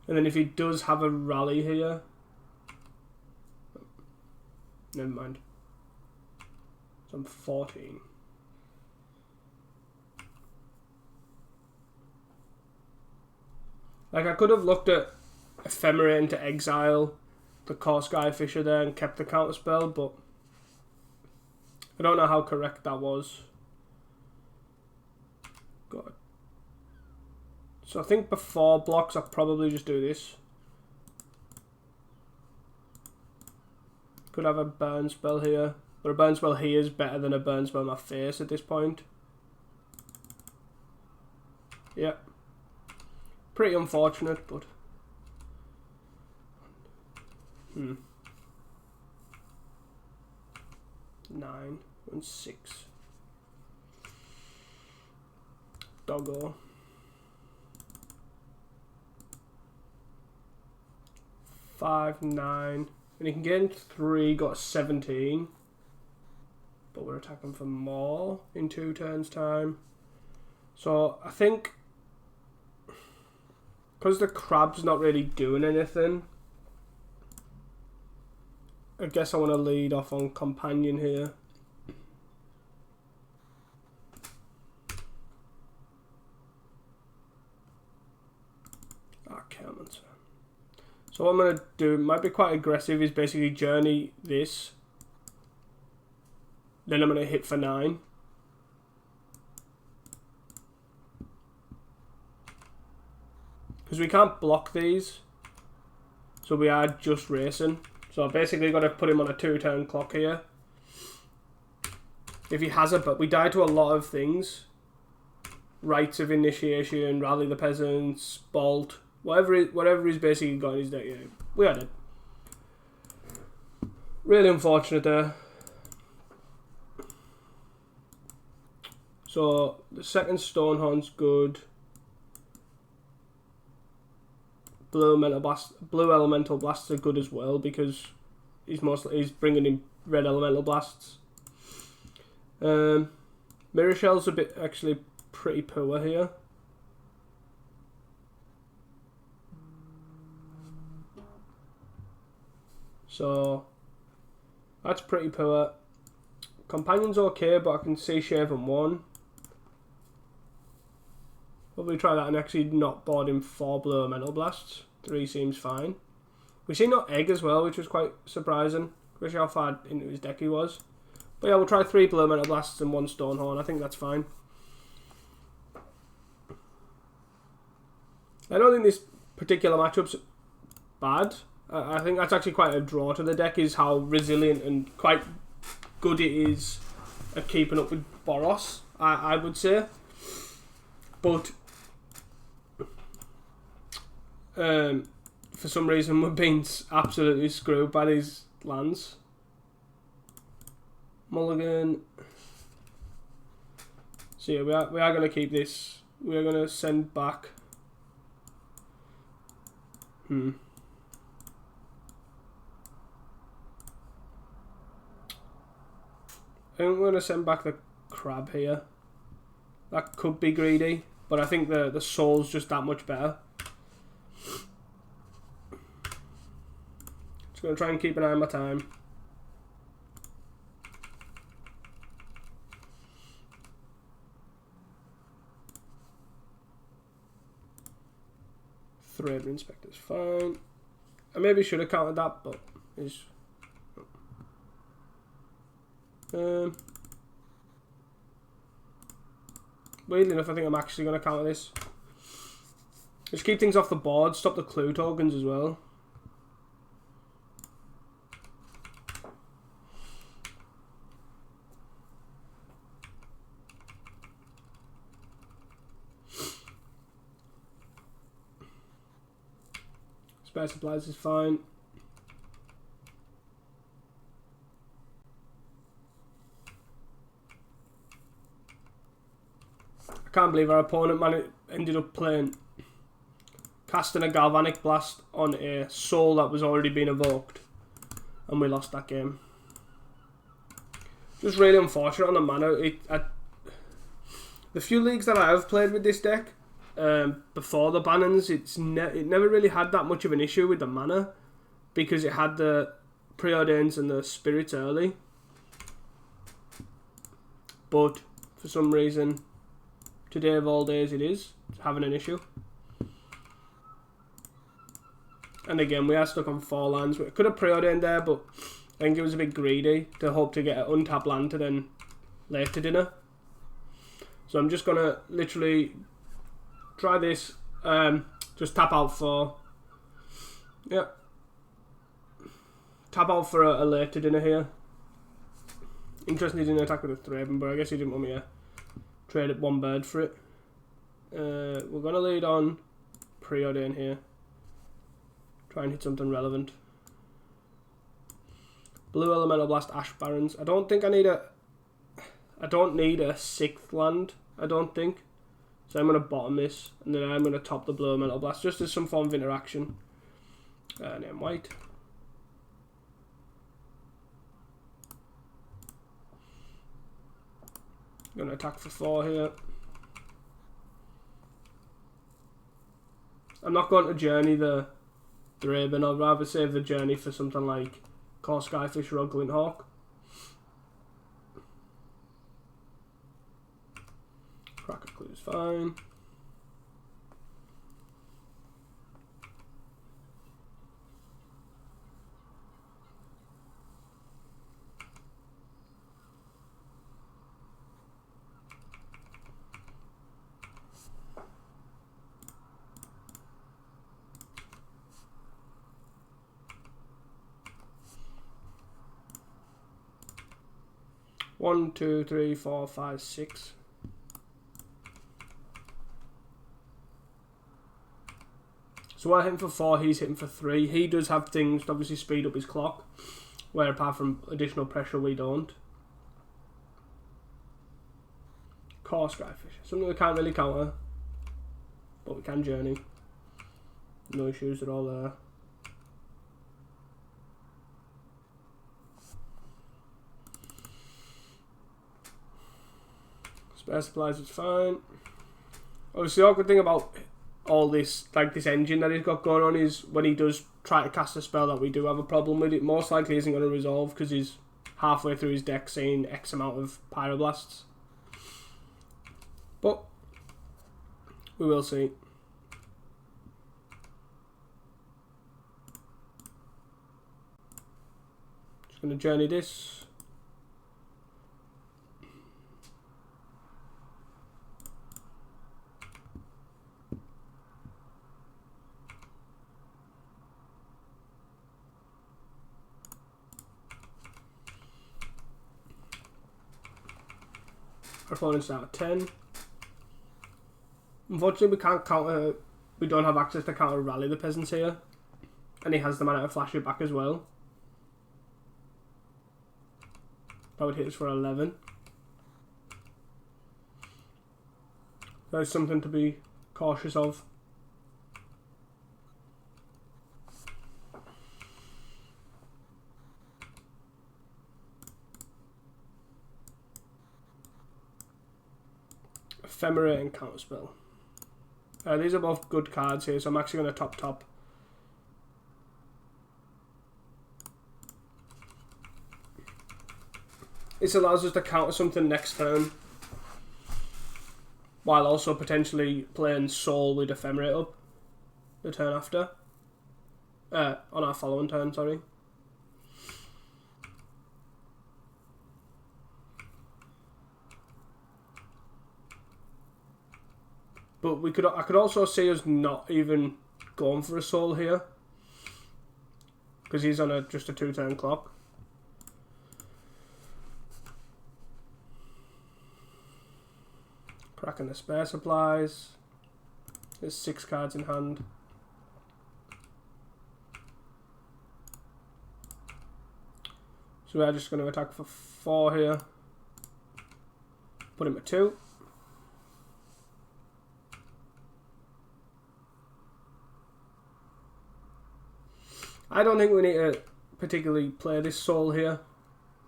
And then if he does have a rally here, never mind. So I'm 14. Like, I could have looked at Ephemerate into exile the Sky Fisher there and kept the counterspell, but I don't know how correct that was. God. So I think before blocks, I'll probably just do this. Could have a burn spell here, but a burn spell here is better than a burn spell in my face at this point. Yeah. Pretty unfortunate, but... 9 and 6. Doggo. 5, 9. And he can get in 3, got 17. But we're attacking for more in 2 turns' time. So I think, because the crab's not really doing anything, I guess I want to lead off on Companion here. Counter. So what I'm going to do, might be quite aggressive, is basically journey this. Then I'm going to hit for 9. Because we can't block these. So we are just racing. So I've basically got to put him on a 2-turn clock here. If he has it, but we die to a lot of things. Rites of Initiation, Rally the Peasants, Bolt, whatever he's basically got in his deck. Yeah, we had it. Really unfortunate there. So the second Stonehorn's good. Blue Elemental Blasts are good as well because he's bringing in red Elemental Blasts. Mirror Shell's a bit actually pretty poor here. So that's pretty poor. Companion's okay, but I can see Shaven 1. Probably try that and actually not board him 4 Blue Elemental Blasts. 3 seems fine. We see no Egg as well, which was quite surprising. Especially how far into his deck he was. But yeah, we'll try 3 Blue Elemental Blasts and 1 Stonehorn. I think that's fine. I don't think this particular matchup's bad. I think that's actually quite a draw to the deck, is how resilient and quite good it is at keeping up with Boros, I would say. But for some reason we're being absolutely screwed by these lands. Mulligan. So yeah, we are going to keep this. We are going to send back. I think we're going to send back the crab here. That could be greedy, but I think the soul's just that much better. Just going to try and keep an eye on my time. Thread Inspector's fine. I maybe should have counted that, but it's... weirdly enough, I think I'm actually going to counter this. Just keep things off the board, stop the clue tokens as well. Spare supplies is fine. I can't believe our opponent ended up playing casting a Galvanic Blast on a soul that was already being evoked, and we lost that game. Just really unfortunate on the mana. The few leagues that I have played with this deck before the bannings, it never really had that much of an issue with the mana because it had the Preordains and the Spirits early. But for some reason, today of all days, it is having an issue. And again, we are stuck on 4 lands. We could have Preordained there, but I think it was a bit greedy to hope to get an untapped land to then late to dinner. So I'm just going to literally try this. Just tap out for... Yeah. Tap out for a late to dinner here. Interesting he didn't attack with a Thraben, but I guess he didn't want me to trade up 1 bird for it. We're going to lead on Preordain here. Try and hit something relevant. Blue Elemental Blast, Ash Barrens. I don't think I need a... I don't need a 6th land, I don't think. So I'm going to bottom this, and then I'm going to top the Blue Elemental Blast, just as some form of interaction. Name white. Going to attack for 4 here. I'm not going to journey the Raven. I'd rather save the journey for something like Core Skyfish or Glint Hawk. Cracker Clue is fine. One, two, three, four, five, 6. So we're hitting for 4, he's hitting for 3. He does have things to obviously speed up his clock, where apart from additional pressure we don't. Core Skyfish, something we can't really counter, but we can journey. No issues at all there. Spare supplies is fine. Obviously the awkward thing about all this, like this engine that he's got going on, is when he does try to cast a spell that we do have a problem with, it most likely isn't going to resolve because he's halfway through his deck seeing X amount of Pyroblasts. But we will see. Just going to journey this. Our opponent's now at 10. Unfortunately, we can't counter. We don't have access to counter Rally the Peasants here, and he has the mana to flash it back as well. That would hit us for 11. There's something to be cautious of. Ephemerate and Counterspell. These are both good cards here, so I'm actually going to top. This allows us to counter something next turn, while also potentially playing Soul with Ephemerate up the turn after. On our following turn, sorry. But I could also see us not even going for a Soul here, because he's on just a 2-turn clock. Cracking the spare supplies. There's 6 cards in hand. So we are just going to attack for 4 here. Put him at 2. I don't think we need to particularly play this soul here.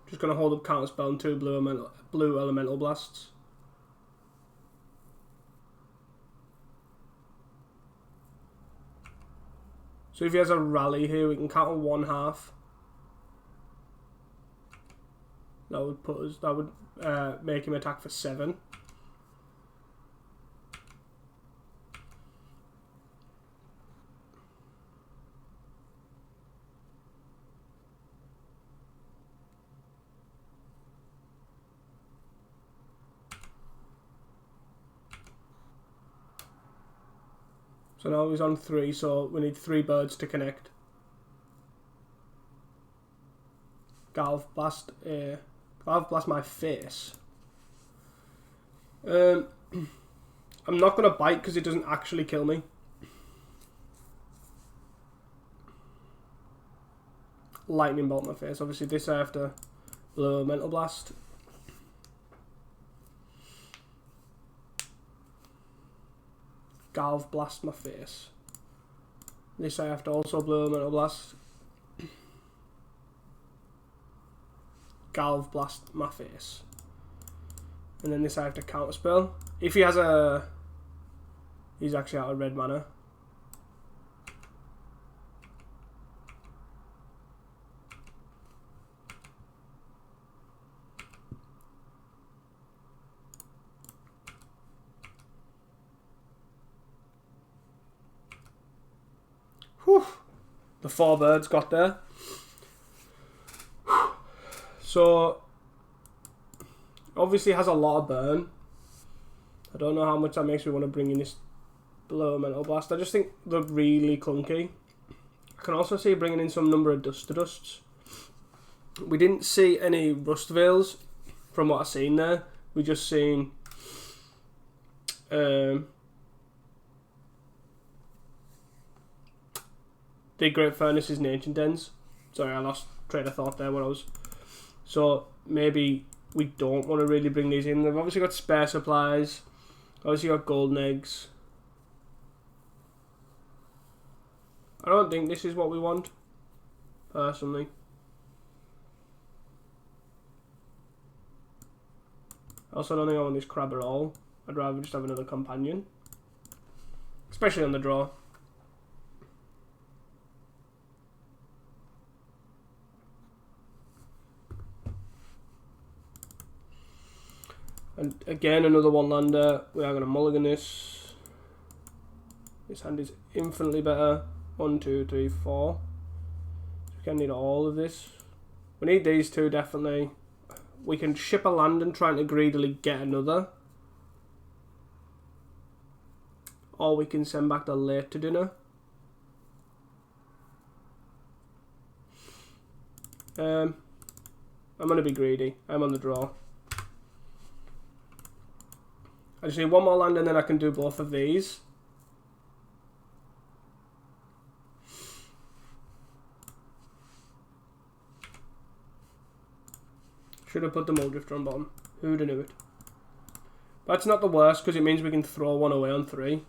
Just going to hold up counterspell and 2 blue elemental blasts. So if he has a rally here, we can counter 1/2. That would put us. That would make him attack for 7. So now he's on 3, so we need 3 birds to connect. Galv blast my face. I'm not going to bite because it doesn't actually kill me. Lightning bolt my face. Obviously this I have to blow a mental blast. Galv blast my face. This I have to also blow a mental blast. Galv blast my face. And then this I have to counterspell. If he has a... He's actually out of red mana. Whew. The 4 birds got there. Whew. So, obviously has a lot of burn. I don't know how much that makes me want to bring in this below mental blast. I just think they're really clunky. I can also see bringing in some number of dust to dusts. We didn't see any rust veils from what I've seen there. We just seen the Great Furnaces and Ancient Dens. Sorry, I lost train of thought there when I was... So, maybe we don't want to really bring these in. They've obviously got spare supplies. Obviously got golden eggs. I don't think this is what we want, personally. I also don't think I want this crab at all. I'd rather just have another companion. Especially on the draw. And again, another 1-lander. We are going to mulligan this. This hand is infinitely better. 1, 2, 3, 4. We can need all of this. We need these 2 definitely. We can ship a land and try to greedily get another. Or we can send back the late to dinner. I'm going to be greedy. I'm on the draw. I just need 1 more land and then I can do both of these. Should have put the Muldrifter on bottom. Who'd have knew it? That's not the worst because it means we can throw 1 away on 3.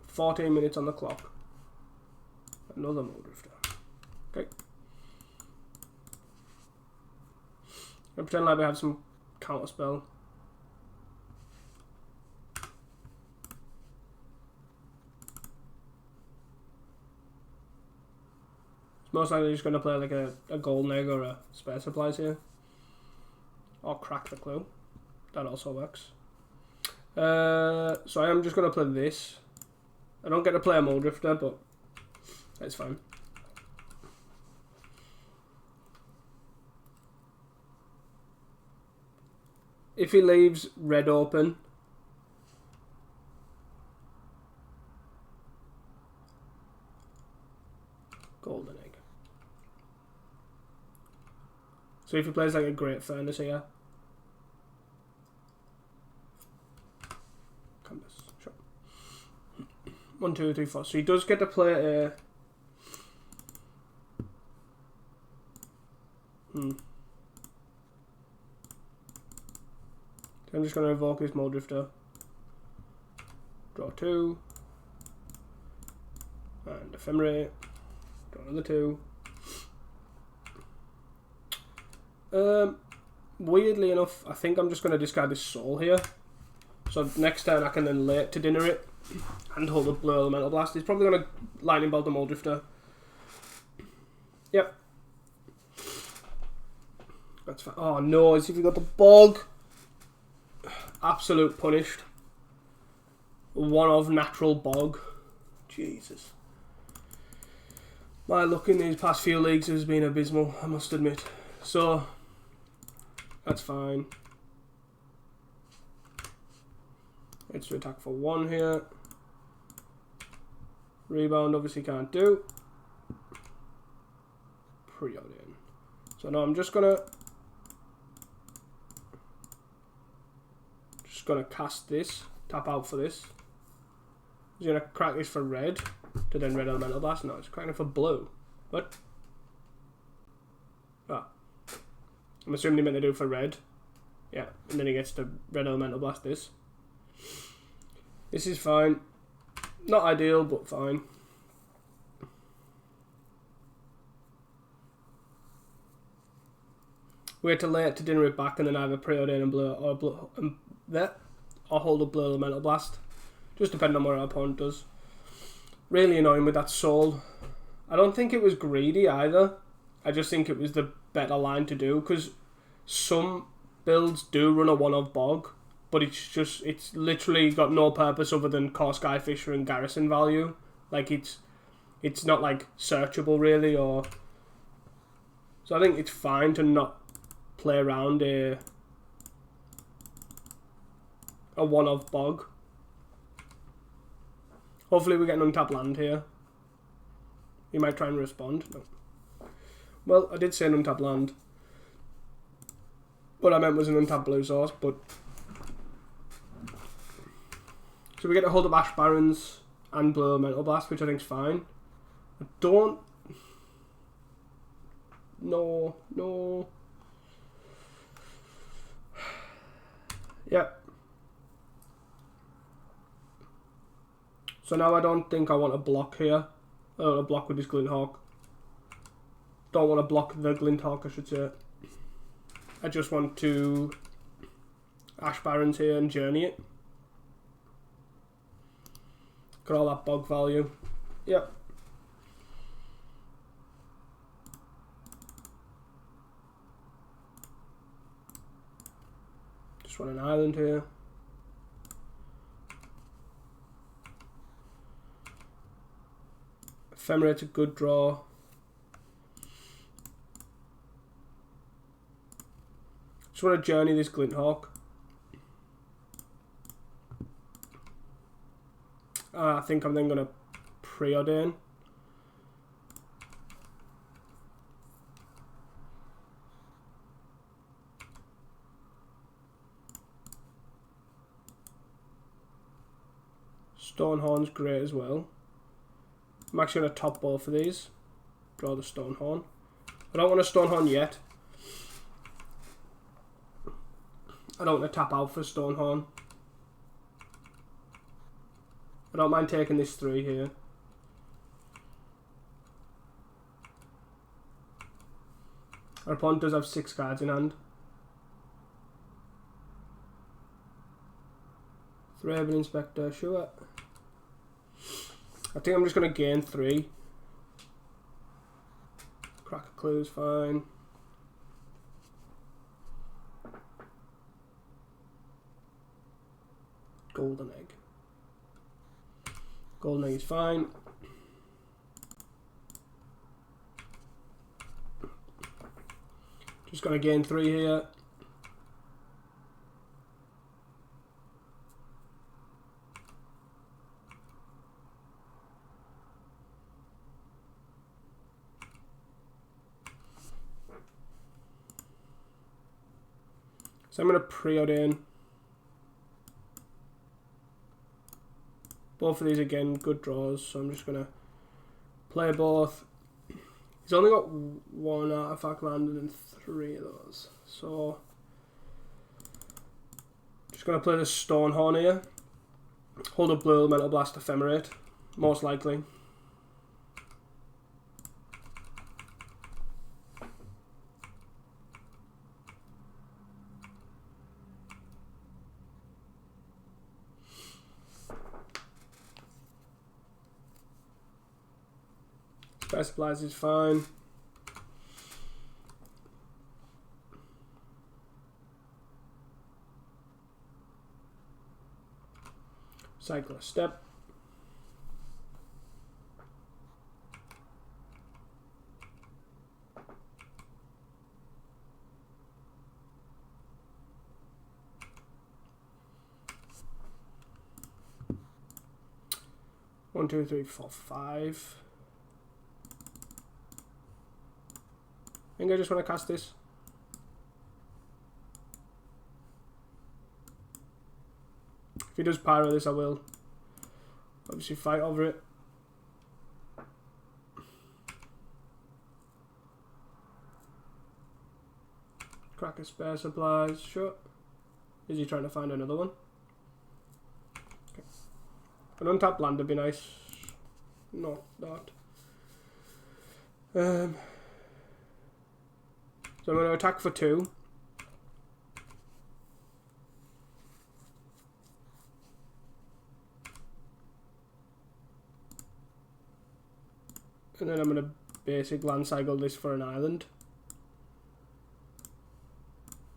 14 minutes on the clock. Another Muldrifter. Okay. I'll pretend like we have some counterspell. Most likely just going to play like a golden egg or a spare supplies here. Or crack the clue. That also works. So I am just going to play this. I don't get to play a Muldrifter, but it's fine. If he leaves red open, golden egg. So if he plays like a Great Furnace here, compass, sure. 1, 2, 3, 4. So he does get to play a. I'm just going to evoke this Muldrifter. Draw 2. And a Ephemerate. Draw another 2. Weirdly enough, I think I'm just going to discard this Soul here. So next turn I can then late to dinner it and hold up Blue Elemental Blast. He's probably going to Lightning Bolt the Muldrifter. Yep. That's fine. Oh no, as if you got the Bog. Absolute punished. 1 of natural Bog. Jesus. My luck in these past few leagues has been abysmal, I must admit. So, that's fine. It's to attack for 1 here. Rebound obviously can't do. Preordain. So now I'm just gonna cast this. Tap out for this. He's gonna crack this for red. To then red elemental blast. No, it's cracking it for blue. What? Ah. I'm assuming he meant to do for red. Yeah, and then he gets the red elemental blast this. This is fine. Not ideal, but fine. Wait till late to dinner it back and then either preordain and blue or hold up blue elemental blast. Just depending on what our opponent does. Really annoying with that Soul. I don't think it was greedy either. I just think it was the better line to do because some builds do run a 1 of Bog, but it's literally got no purpose other than core Skyfisher and garrison value. Like it's not like searchable really, or so I think it's fine to not play around a 1 of Bog. Hopefully we get an untapped land here. He might try and respond. No. Well, I did say an untapped land. What I meant was an untapped blue source, but... So we get to hold up Ash Barrens and Blue Elemental Blast, which I think is fine. I don't... No. Yep. So now I don't think I want to block here. I don't want to block with this Glinthawk. Don't want to block the Glinthawk, I should say. I just want to Ash Barrens here and journey it. Got all that Bog value. Yep. Just want an island here. Ephemerate's a good draw. Just want to journey this Glinthawk. I think I'm then going to preordain. Stonehorn's great as well. I'm actually going to top both of these. Draw the Stonehorn. I don't want a Stonehorn yet. I don't want to tap out for Stonehorn. I don't mind taking this 3 here. Our opponent does have 6 cards in hand. Thraben Inspector, sure. I think I'm just going to gain 3. Crack a Clue's fine. Golden Egg. Golden Egg is fine. Just going to gain 3 here. So I'm going to preordain. Both of these again, good draws, so I'm just going to play both. He's only got 1 artifact landed in 3 of those. So, just going to play the Stonehorn here. Hold up Blue Elemental Blast Ephemerate, most likely. Spare supplies is fine. Cycle a step. One, two, three, four, five. I think I just want to cast this. If he does pyro this, I will obviously fight over it. Crack a spare supplies, sure. Is he trying to find another one? Okay. An untapped land would be nice. Not that. So I'm going to attack for 2. And then I'm going to basic land cycle this for an island.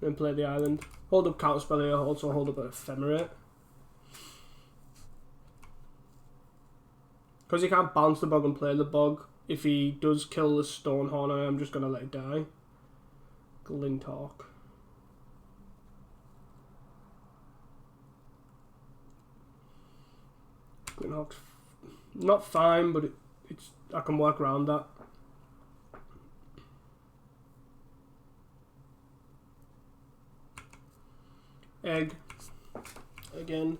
Then play the island. Hold up counterspell here, also hold up Ephemerate. Because he can't bounce the bog and play the bog, if he does kill the Stonehorn, I'm just going to let it die. Glinthawk. Glinthawk's not fine, but it's I can work around that. Egg. Again.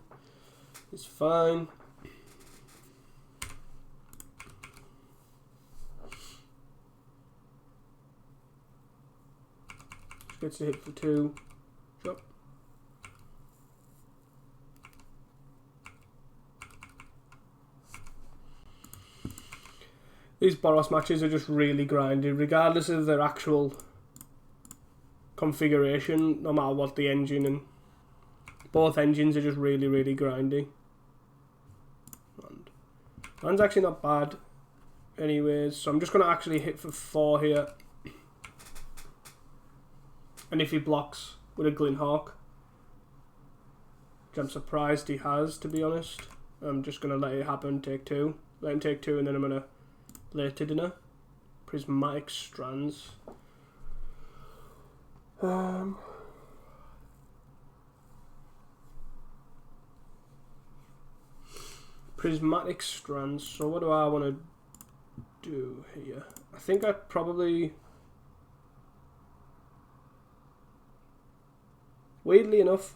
It's fine. Gets a hit for 2. Sure. These Boros matches are just really grindy, regardless of their actual configuration, no matter what the engine, and both engines are just really, really grindy. And land's actually not bad anyways, so I'm just going to actually hit for 4 here. And if he blocks with a Glinthawk, which I'm surprised he has, to be honest, I'm just going to let it happen, take 2. Let him take 2, and then I'm going to play Tidina. Prismatic Strands. Prismatic Strands, so what do I want to do here? I think I probably... Weirdly enough,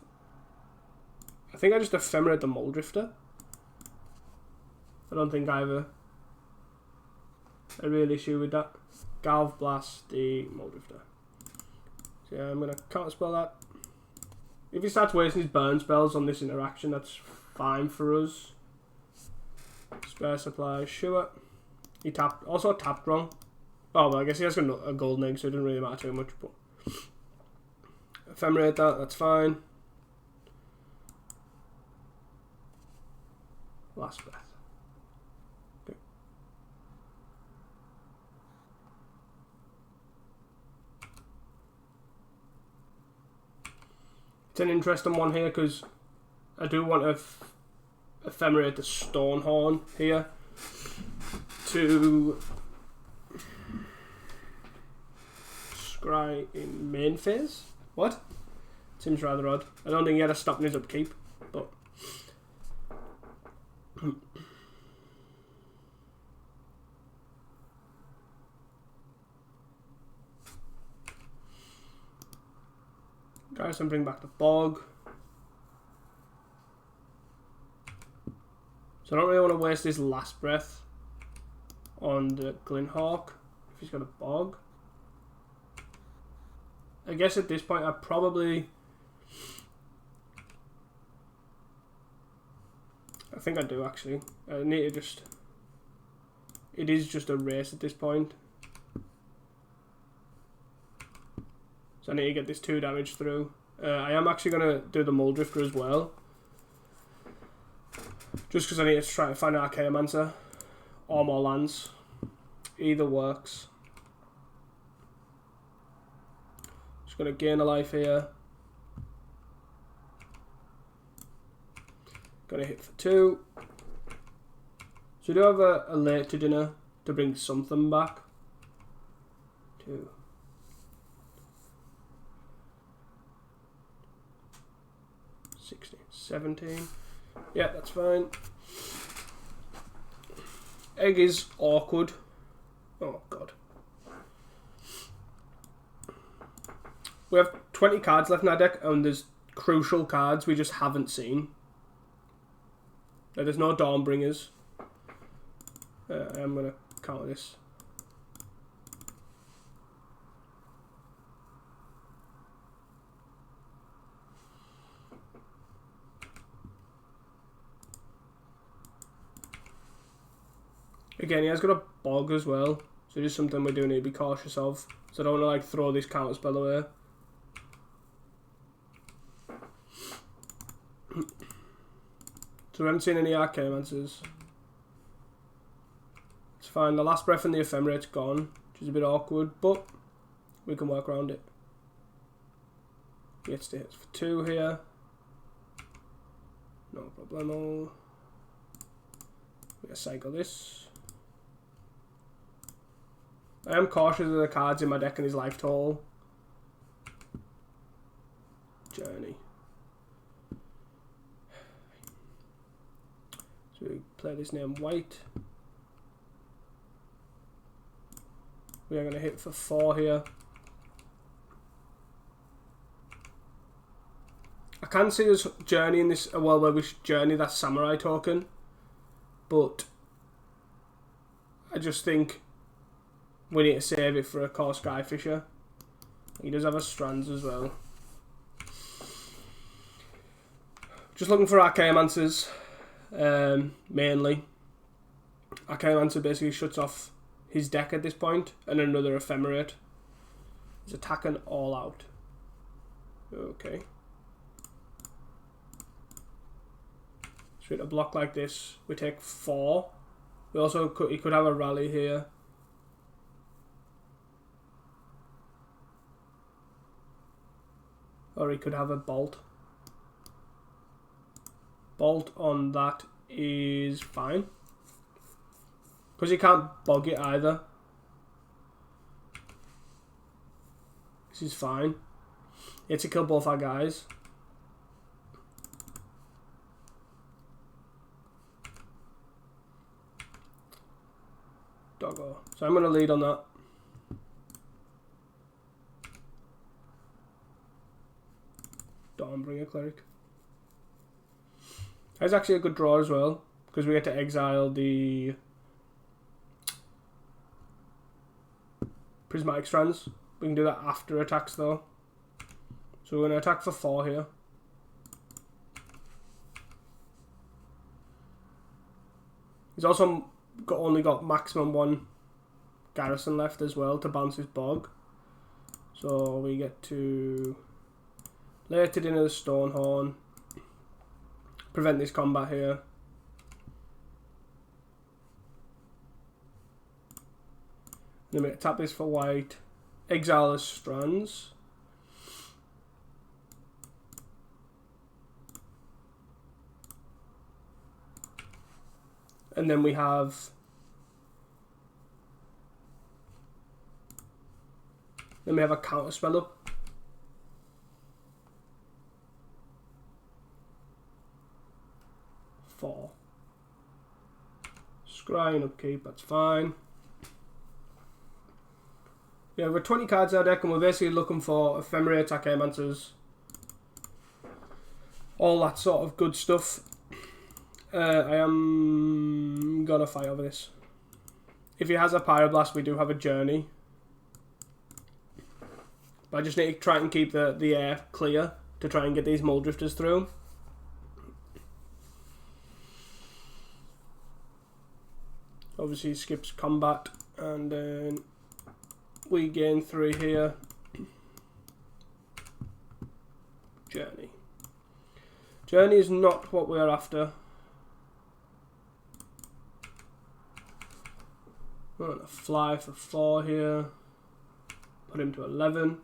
I think I just Ephemerate the Mole Drifter. I don't think I have a real issue with that. Galv Blast the Mole Drifter. So yeah, I'm going to counterspell that. If he starts wasting his burn spells on this interaction, that's fine for us. Spare supply, sure. He tapped, also tapped wrong. Oh, well, I guess he has a golden egg, so it doesn't really matter too much, but... Ephemerate that, that's fine. Last breath. Okay. It's an interesting one here because I do want to Ephemerate the Stonehorn here to scry in main phase. What? Seems rather odd. I don't think he had a stop in his upkeep, but... Guys, and bring back the bog. So I don't really want to waste his last breath on the Glinthawk if he's got a bog. I guess at this point I probably... I think I do actually. I need to just... It is just a race at this point. So I need to get this 2 damage through. I am actually going to do the Mole Drifter as well. Just because I need to try to find an Archaeomancer. Or more lands. either works. Just going to gain a life here. Going to hit for 2. So we do have a late to dinner to bring something back. 2. 16, 17. Yeah, that's fine. Egg is awkward. Oh god. We have 20 cards left in our deck, and there's crucial cards we just haven't seen. There's no Dawnbringers. I'm going to counter this. Again, he has got a bog as well, so just something we do need to be cautious of. So I don't want to like throw this counter spell away. So we haven't seen any Archaeomancers. It's fine. The last breath and the Ephemerate's gone, which is a bit awkward, but we can work around it. He gets to hit for 2 here. No problemo. We're going to cycle this. I am cautious of the cards in my deck and his life total. Journey. So we play this name white. We are going to hit for 4 here. I can see us journey in this, well, where we should journey that samurai token, but I just think we need to save it for a core Skyfisher. He does have a Strands as well. Just looking for Archaeomancers, mainly. Archaeomancer basically shuts off his deck at this point, and another Ephemerate. He's attacking all out. Okay. So with a block like this, we take 4. We also he could have a rally here. Or he could have a bolt. Bolt on that is fine. Because he can't bog it either. This is fine. He had to kill both our guys. Doggo. So I'm going to lead on that. Dawnbringer Cleric. That's actually a good draw as well, because we get to exile the Prismatic Strands. We can do that after attacks though. So we're going to attack for 4 here. He's also only got maximum 1 garrison left as well to bounce his bog. So we get to late it into the Stonehorn. Prevent this combat here. Then we tap this for white. Exile the Strands. And then we have a counter spell up. Four. Scrying upkeep, that's fine. Yeah, we're 20 cards in our deck and we're basically looking for Ephemerate, Archaeomancers, all that sort of good stuff. I am gonna fight over this. If he has a Pyroblast, we do have a Journey. But I just need to try and keep the air clear to try and get these Muldrifters through. Obviously skips combat, and then we gain 3 here. Journey. Journey is not what we're after. We're going to fly for 4 here. Put him to 11.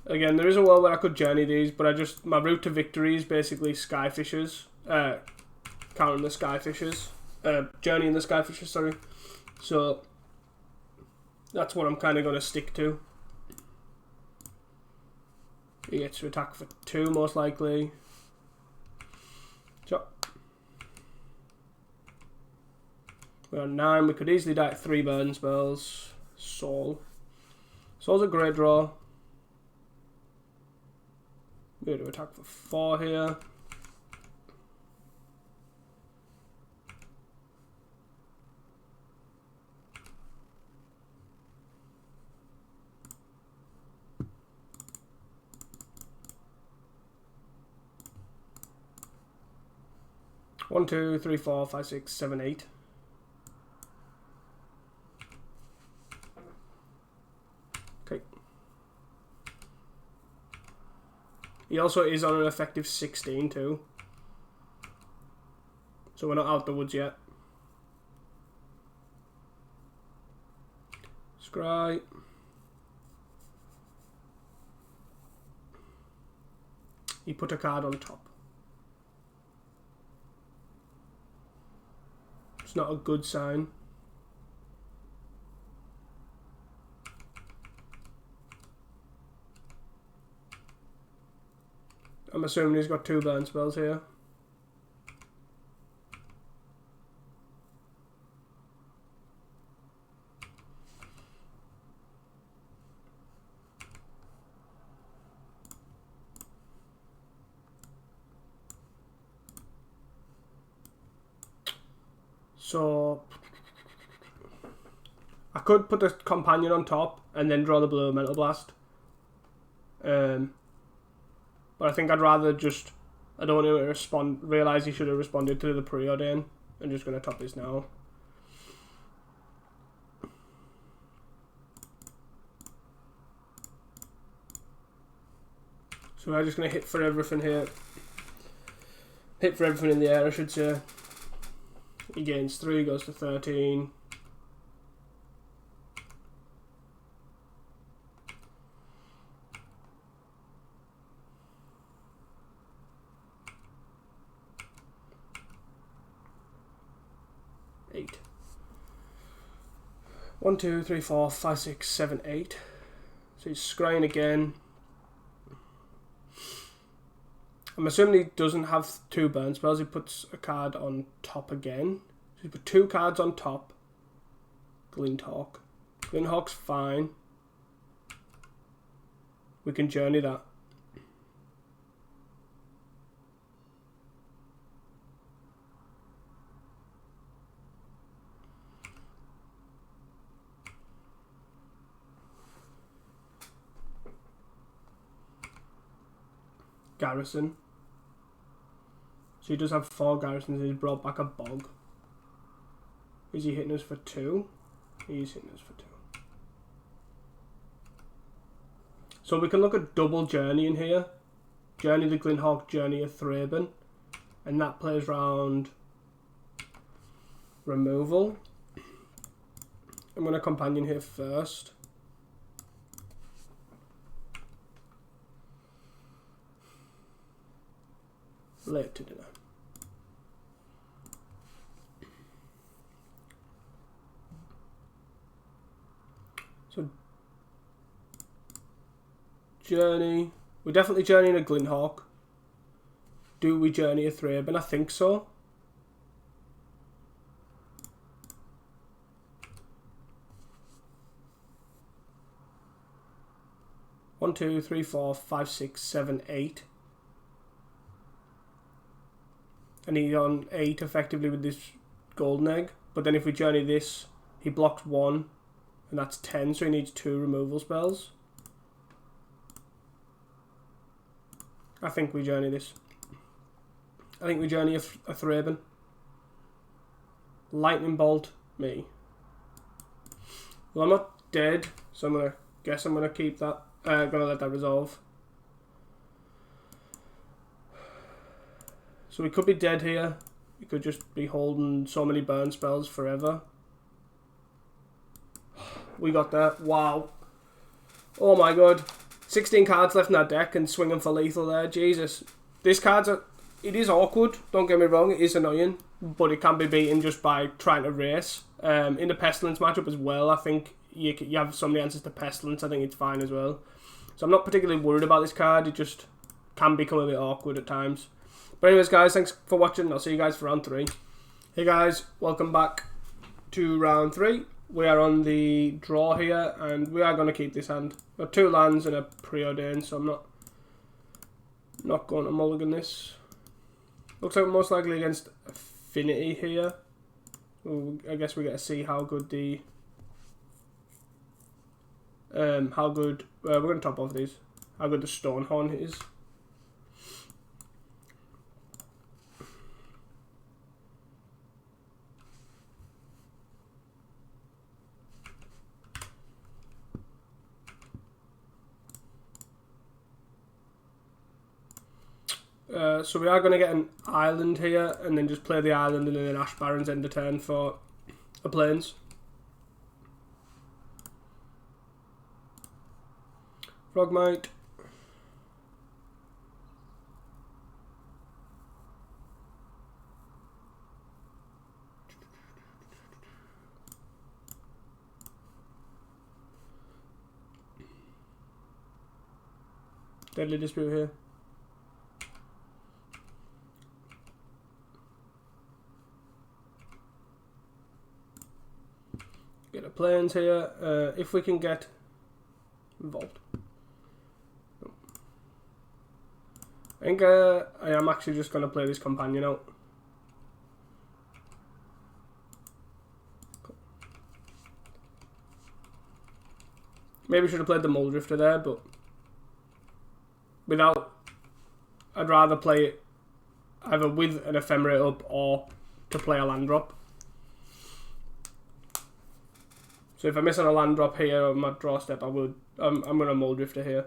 Again, there is a world where I could journey these, but my route to victory is basically Skyfishers. Counting the Skyfishers. Journeying the Skyfishers, sorry. So, that's what I'm kind of going to stick to. He gets to attack for 2, most likely. Chop. We're on 9. We could easily die at 3 burn spells. Soul. Soul's a great draw. We're going to attack for 4 here. One, 2, 3, 4, 5, 6, 7, 8. Okay. He also is on an effective 16 too. So we're not out the woods yet. Scry. He put a card on top. It's not a good sign. I'm assuming he's got 2 burn spells here. So I could put the companion on top and then draw the blue mental blast. But I think I'd rather just, I don't want to realise he should have responded to the preordain. I'm just going to top this now. So I'm just going to hit for everything here. Hit for everything in the air, I should say. He gains 3, goes to 13. Eight. 1, 2, 3, 4, 5, 6, 7, 8. So he's scrying again. I'm assuming he doesn't have 2 burn spells. He puts a card on top again. So he put 2 cards on top. Glinthawk. Glinthawk's fine. We can journey that. Garrison. So he does have 4 garrisons. He's brought back a bog. Is he hitting us for 2? He's hitting us for 2. So we can look at double journey in here. Journey the Glinthawk, journey a Thraben. And that plays round removal. I'm going to companion here first. Late to dinner. So journey. We're definitely journeying a Glinthawk. Do we journey a Thraben? I think so. One, 2, 3, 4, 5, 6, 7, 8. And he's on 8 effectively with this golden egg. But then if we journey this, he blocks 1. And that's 10, so he needs 2 removal spells. I think we journey this. I think we journey a Thraben. Lightning bolt me. Well, I'm not dead, so I'm gonna keep that. Gonna let that resolve. So we could be dead here. You could just be holding so many burn spells forever. We got that. Wow. Oh my god. 16 cards left in that deck and swinging for lethal there. Jesus. This card's it is awkward, don't get me wrong, it is annoying, but it can be beaten just by trying to race. In the Pestilence matchup as well, I think you have so many answers to Pestilence, I think it's fine as well. So I'm not particularly worried about this card, it just can become a bit awkward at times. But anyways guys, thanks for watching, I'll see you guys for round 3. Hey guys, welcome back to round 3. We are on the draw here, and we are going to keep this hand. Got 2 lands and a preordained, so I'm not going to mulligan this. Looks like we're most likely against Affinity here. Ooh, I guess we get to see how good the we're going to top off these. How good the Stonehorn is. So we are going to get an island here, and then just play the island and then an Ash Baron's end of turn for the plains. Frogmite. Deadly Dispute here. Get a plains here. If we can get involved. I think I am actually just going to play this companion out. Maybe should have played the Muldrifter there, but without, I'd rather play it either with an Ephemerate up or to play a land drop. So if I miss on a land drop here on my draw step, I'm going to Muldrifter here.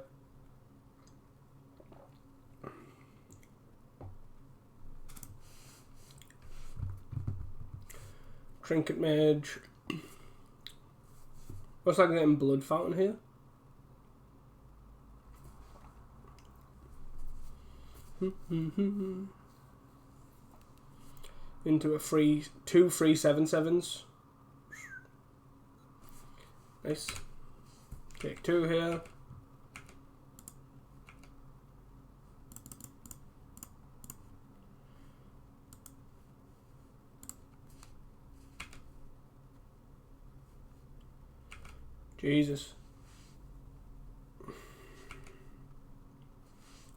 Trinket Mage. Looks like I'm getting Blood Fountain here. Into a two free 7/7s. Nice. Take 2 here. Jesus.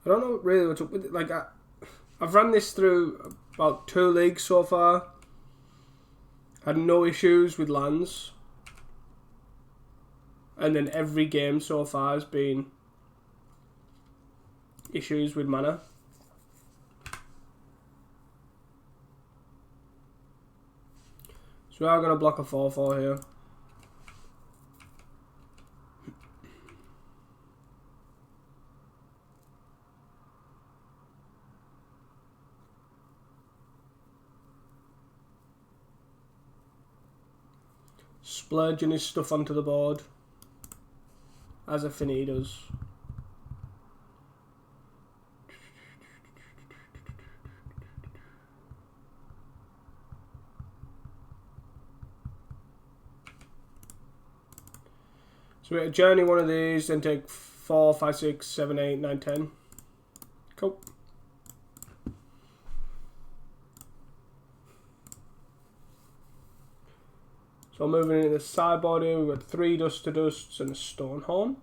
I don't know really what's up with it. Like, I've run this through about 2 leagues so far. Had no issues with lands. And then every game so far has been issues with mana. So we are going to block a 4/4 here. Splurging his stuff onto the board, as Affinity does. So we journey one of these, then take 4, 5, 6, 7, 8, 9, 10. Cool. So moving into the sideboard here, we've got 3 Dust to Dusts and a Stonehorn.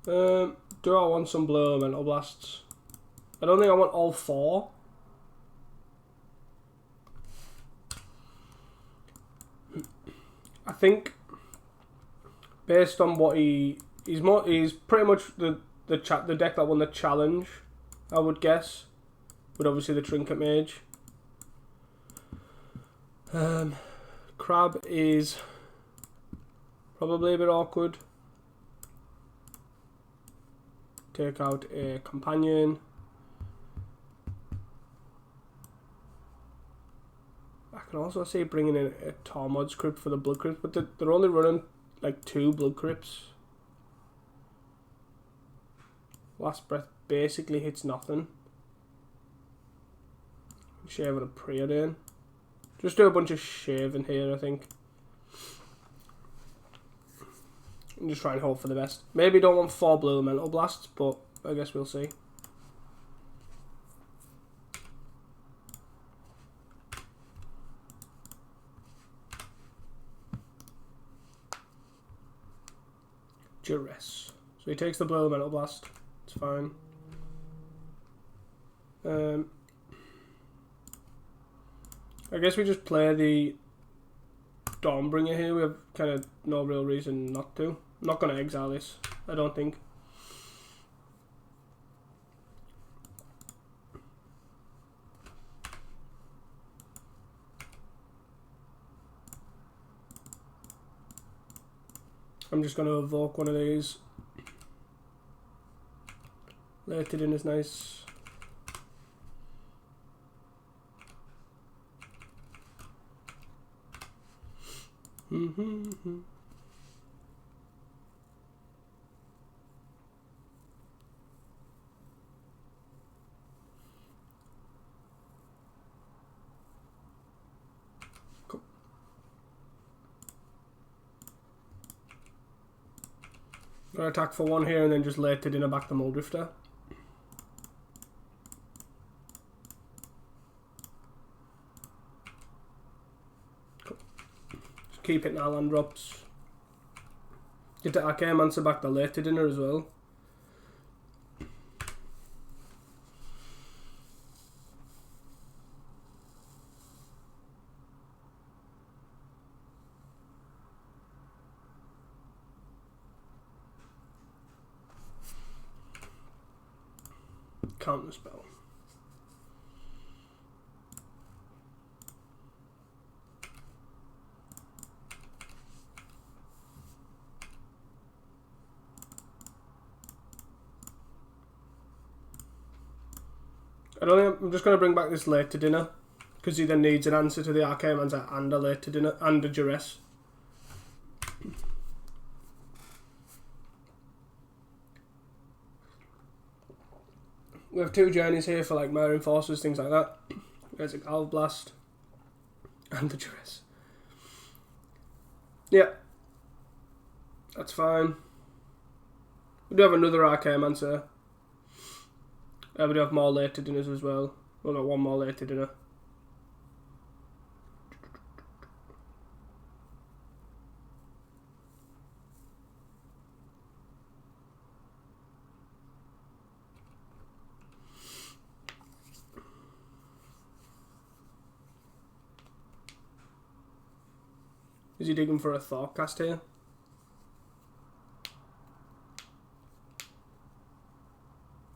Do I want some Blue Elemental Blasts? I don't think I want all 4. I think based on what he's pretty much the deck that won the challenge, I would guess, with obviously the Trinket Mage. Crab is probably a bit awkward. Take out a companion. can also see bringing in a Tormod's Crypt for the Blood Crypt, but they're only running like 2 Blood Crypts. Last Breath basically hits nothing. Shave and a Preordain. Just do a bunch of shaving here, I think. And just try and hope for the best. Maybe don't want 4 blue Elemental Blasts, but I guess we'll see. Duress. So he takes the blue Elemental Blast. It's fine. I guess we just play the Dawnbringer here. We have kind of no real reason not to. I'm not going to exile this, I don't think. I'm just going to evoke one of these. Let it in is nice. Cool. I'm gonna attack for 1 here and then just lay it in a back the Muldrifter. Keep hitting our land drops. Get the Archaeomancer back the later dinner as well. Counter spell. I'm just going to bring back this late to dinner because he then needs an answer to the Archaeomancer and a late to dinner and a Duress. We have 2 journeys here for like Mare Enforcers, things like that. There's a Galv Blast and the Duress. Yeah, that's fine. We do have another Archaeomancer. We do have more later dinners as well. Well, not 1 more later dinner. Is he digging for a Thoughtcast here?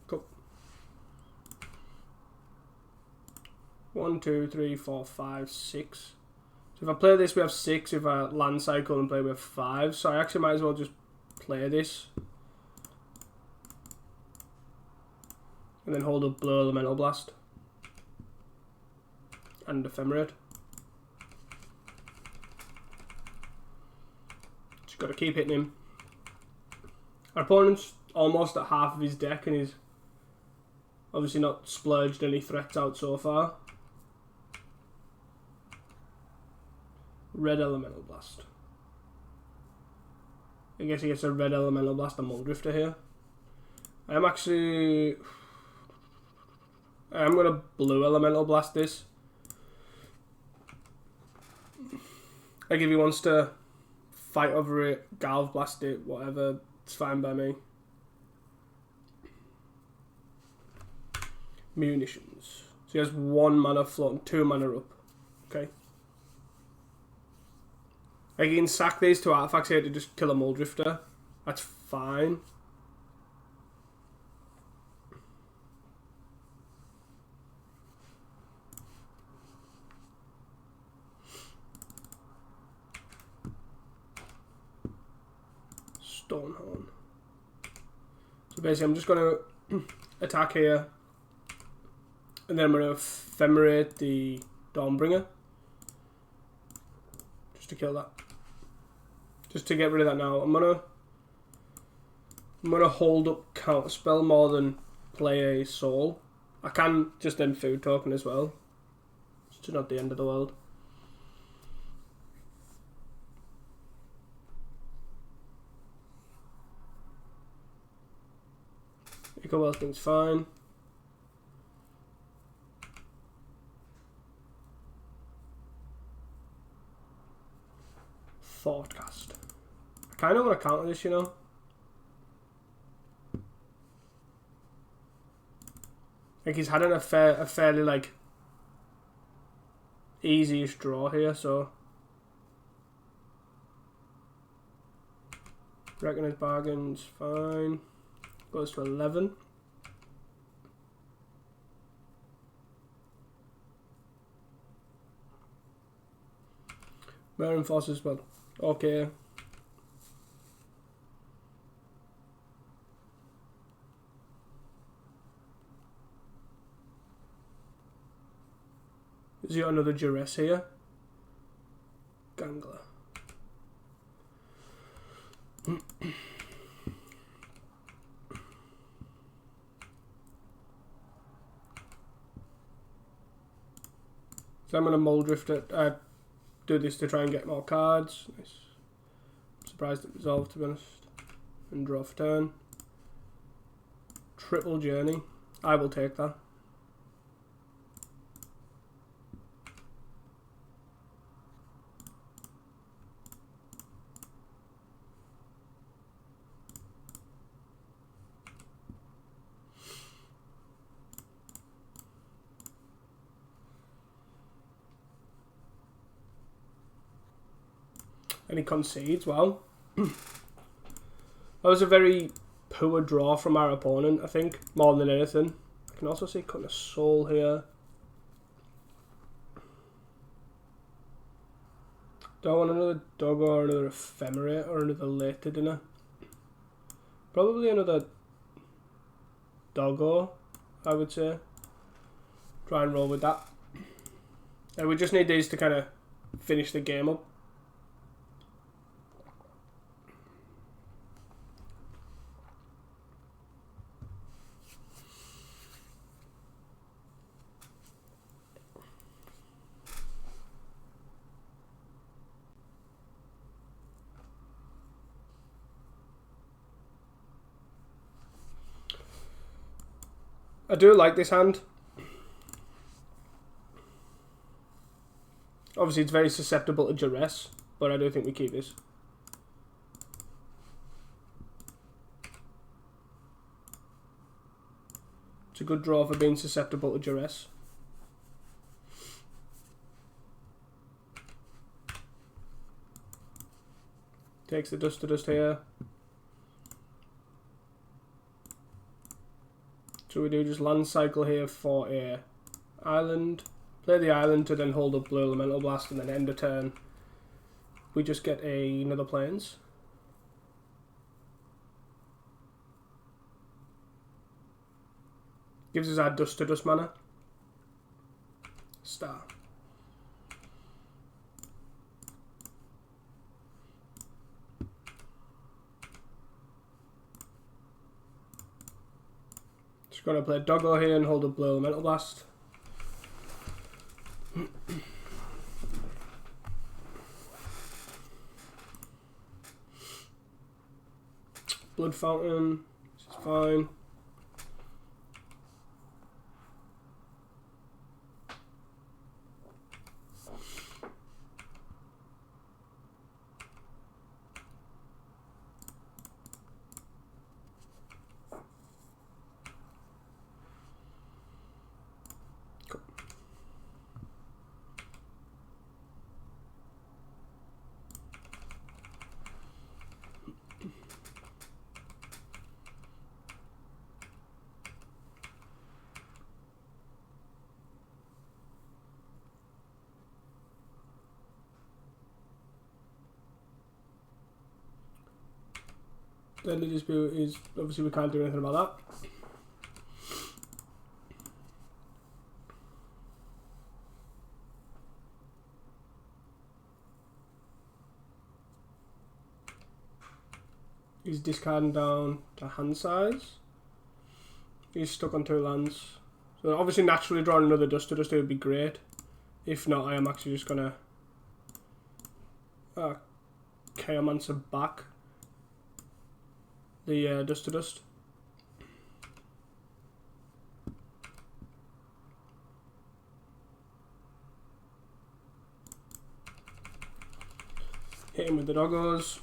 Cool. 1, 2, 3, 4, 5, 6. So if I play this, we have 6. If I land cycle and play, we have 5. So I actually might as well just play this. And then hold up Blue Elemental Blast. And Ephemerate. Just got to keep hitting him. Our opponent's almost at half of his deck and he's obviously not splurged any threats out so far. Red Elemental Blast. I guess he gets a Red Elemental Blast and Muldrifter here. I'm going to Blue Elemental Blast this. Like if he wants to fight over it, Galv Blast it, whatever, it's fine by me. Munitions. So he has 1 mana floating, 2 mana up. Okay. Like you can sack these 2 artifacts here to just kill a Muldrifter. That's fine. Stonehorn. So basically I'm just going to attack here. And then I'm going to Ephemerate the Dawnbringer. to kill that. Just to get rid of that now. I'm gonna hold up counterspell more than play a soul. I can just end food token as well. It's not the end of the world. Eco Wellspring's fine. Thoughtcast. I kind of want to counter this, you know. Like he's had a fairly like easy-ish draw here, so reckon his bargain's fine. Goes to 11. Marin Forces, well, okay. Is he got another duress here? Gangler. So I'm going to Muldrift it. Do this to try and get more cards. Nice. I'm surprised it resolved, to be honest. And draw for turn. Triple Journey. I will take that. And he concedes. Wow. That was a very poor draw from our opponent, I think, more than anything. I can also see cutting a soul here. Do I want another Doggo or another Ephemerate or another Later Dinner? Probably another Doggo, I would say. Try and roll with that. And we just need these to kind of finish the game up. I do like this hand. Obviously, it's very susceptible to duress, but I do think we keep this. It's a good draw for being susceptible to duress. Takes the dust to dust here. So we do just land cycle here for a island. Play the island to then hold up Blue Elemental Blast and then end the turn. We just get another plains. Gives us our dust to dust mana. Star. Just gonna play Doggo here and hold up Blue Elemental Blast. Blood Fountain, this is fine. Deadly Dispute is, obviously we can't do anything about that. He's discarding down to hand size. He's stuck on 2 lands. So obviously naturally drawing another Dust to Dust would be great. If not, I am actually just gonna Chaomancer back the Dust to Dust. Hit him with the doggos.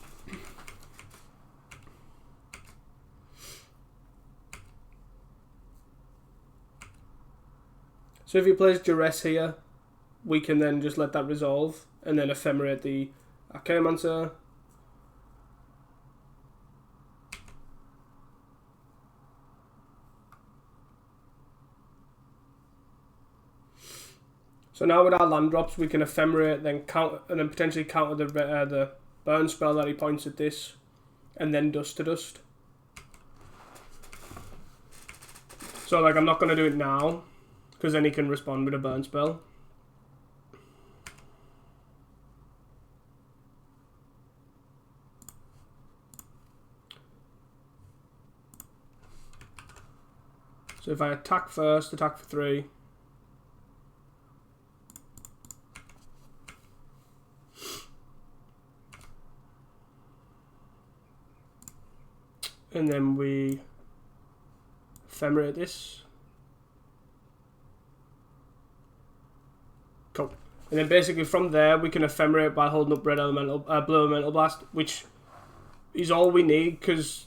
So if he plays Duress here, we can then just let that resolve and then ephemerate the Chaomancer. So now with our land drops, we can ephemerate, then counter, and then potentially counter the burn spell that he points at this, and then Dust to Dust. So like I'm not going to do it now, because then he can respond with a burn spell. So if I attack first, attack for 3. And then we ephemerate this. Cool. And then basically from there we can ephemerate by holding up blue elemental blast, which is all we need because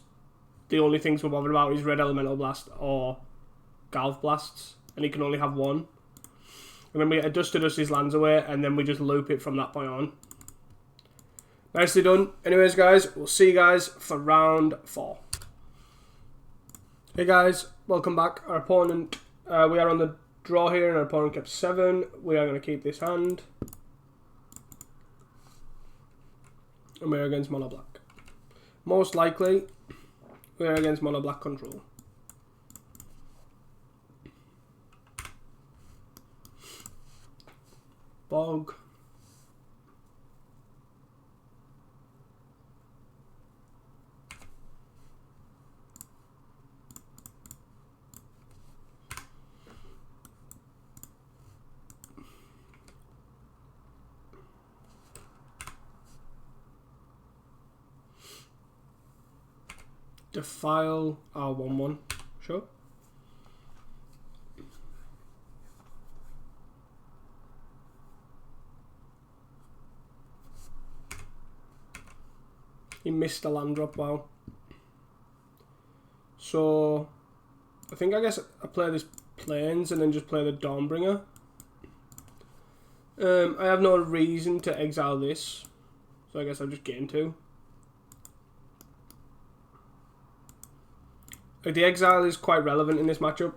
the only things we're bothered about is red elemental blast or Galv blasts, and he can only have 1. And then we get a Dust to Dust his lands away, and then we just loop it from that point on. Nicely done. Anyways, guys, we'll see you guys for round 4. Hey guys, welcome back. Our opponent, we are on the draw here, and our opponent kept 7. We are going to keep this hand, and we are against mono black. Most likely, we are against mono black control. Bog. Defile our 1/1. Sure. He missed a land drop, wow. So, I guess I play this Plains and then just play the Dawnbringer. I have no reason to exile this, so I guess I'll just gain 2. Like, the exile is quite relevant in this matchup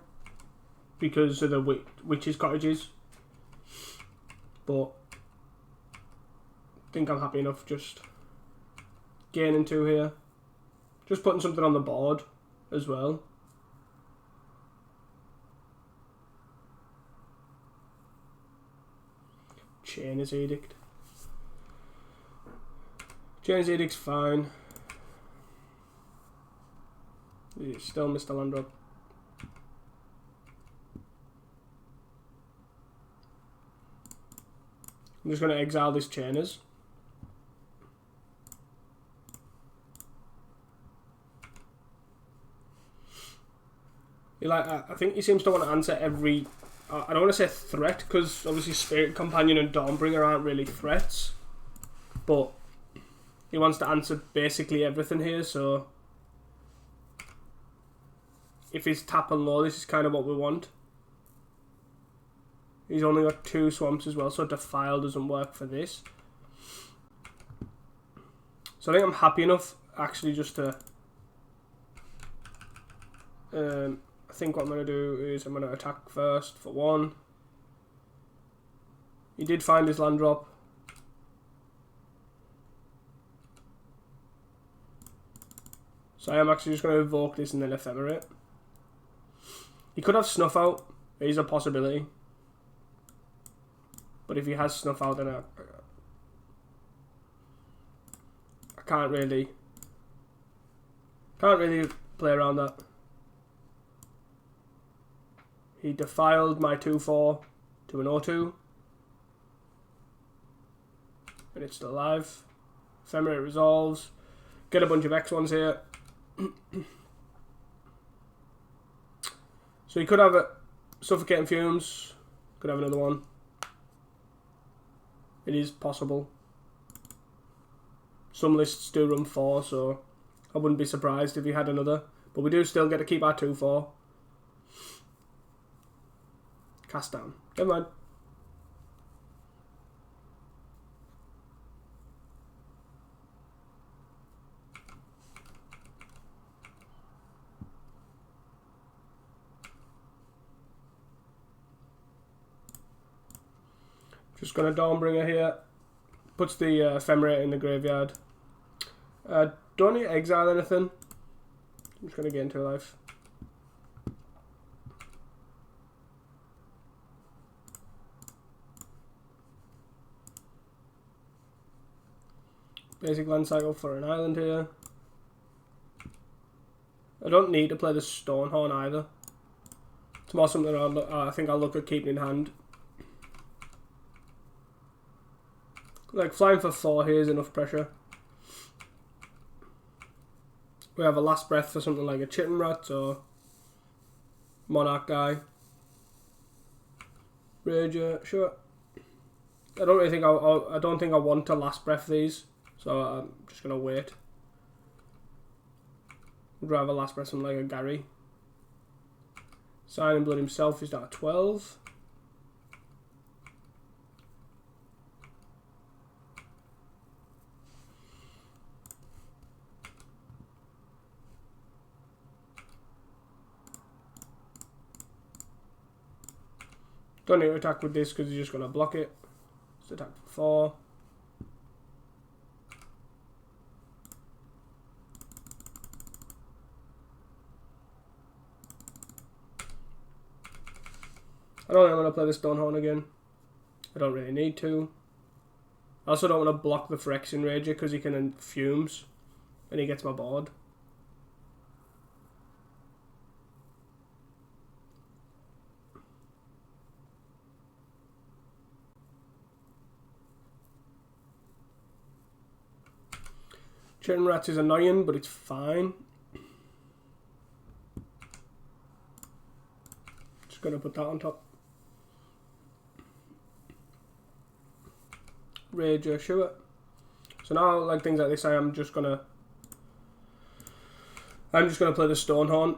because of the Witch's Cottages, but I think I'm happy enough just gaining 2 here. Just putting something on the board as well. Chainer's Edict. Chainer's Edict's fine. You still missed a land drop. I'm just going to exile this Chainers. I think he seems to want to answer every... I don't want to say threat, because obviously Spirit Companion and Dawnbringer aren't really threats. But he wants to answer basically everything here, so... If he's tap and low, this is kind of what we want. He's only got 2 swamps as well, so Defile doesn't work for this. So I think I'm happy enough, actually, just to... I think what I'm going to do is I'm going to attack first for 1. He did find his land drop. So I am actually just going to evoke this and then ephemerate. He could have Snuff Out. It is a possibility. But if he has Snuff Out, then I can't really Can't really play around that. He defiled my 2/4 to an 0/2. And it's still alive. Ephemerate resolves. Get a bunch of X1s here. So he could have a Suffocating Fumes. Could have another one. It is possible. Some lists do run 4, so I wouldn't be surprised if he had another. But we do still get to keep our 2/4. Cast down. Never mind. Just gonna Dawnbringer here. Puts the Ephemerate in the graveyard. Don't need to exile anything. I'm just gonna get into life. Basic land cycle for an island here. I don't need to play the Stonehorn either. It's more something I think I'll look at keeping in hand. Like flying for 4 here is enough pressure. We have a Last Breath for something like a Chitin Rat or Monarch guy. Rager, sure. I don't really think I don't think I want to Last Breath these, so I'm just gonna wait. Would rather Last Breath something like a Gary. Sign in Blood himself is down at 12. Don't need to attack with this because he's just going to block it. Let's attack for 4. I don't think I'm going to play the Stonehorn again. I don't really need to. I also don't want to block the Phyrexian Rager because he can Fumes and he gets my board. Chitin Rats is annoying, but it's fine. Just gonna put that on top. Rager, sure. So now, like things like this, I'm just gonna play the Stonehorn.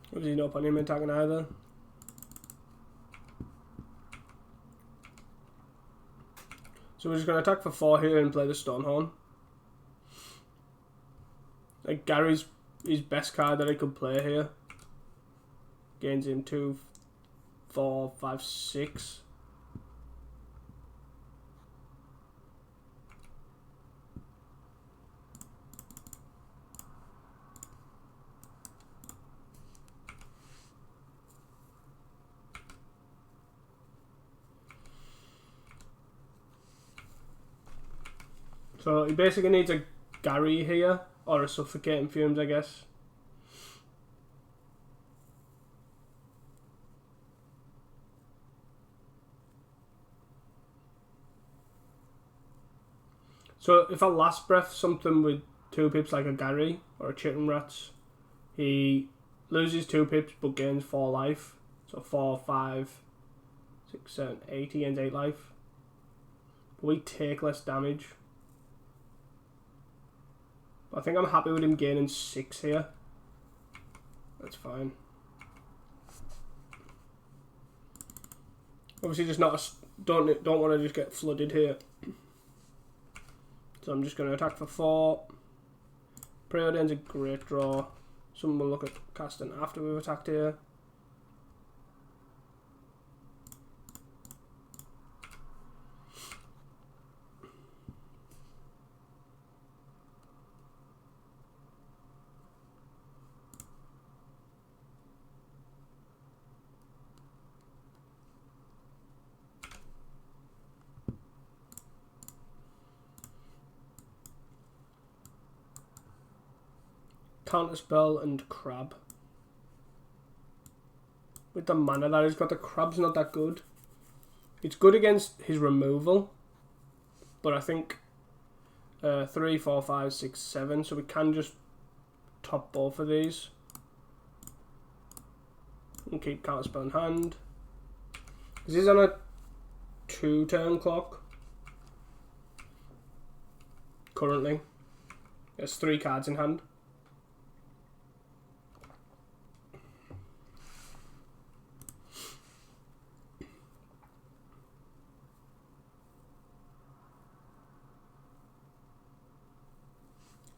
Obviously, no point in him attacking either. So we're just going to attack for 4 here and play the Stonehorn. Like Gary's his best card that I could play here. Gains him 2, 4, 5, 6. So he basically needs a Gary here, or a Suffocating Fumes, I guess. So if I Last Breath something with 2 pips like a Gary or a Chitin Rats, he loses 2 pips but gains 4 life. So 4, 5, 6, 7, 8, he gains 8 life. But we take less damage. I think I'm happy with him gaining 6 here. That's fine. Obviously, just not don't want to just get flooded here. So I'm just going to attack for 4. Preordain's a great draw. Someone will look at casting after we've attacked here. Counterspell and Crab. With the mana that he's got, the Crab's not that good. It's good against his removal, but I think 3, 4, 5, 6, 7, so we can just top both of these and keep Counterspell in hand. This is on a 2-turn clock currently. There's 3 cards in hand.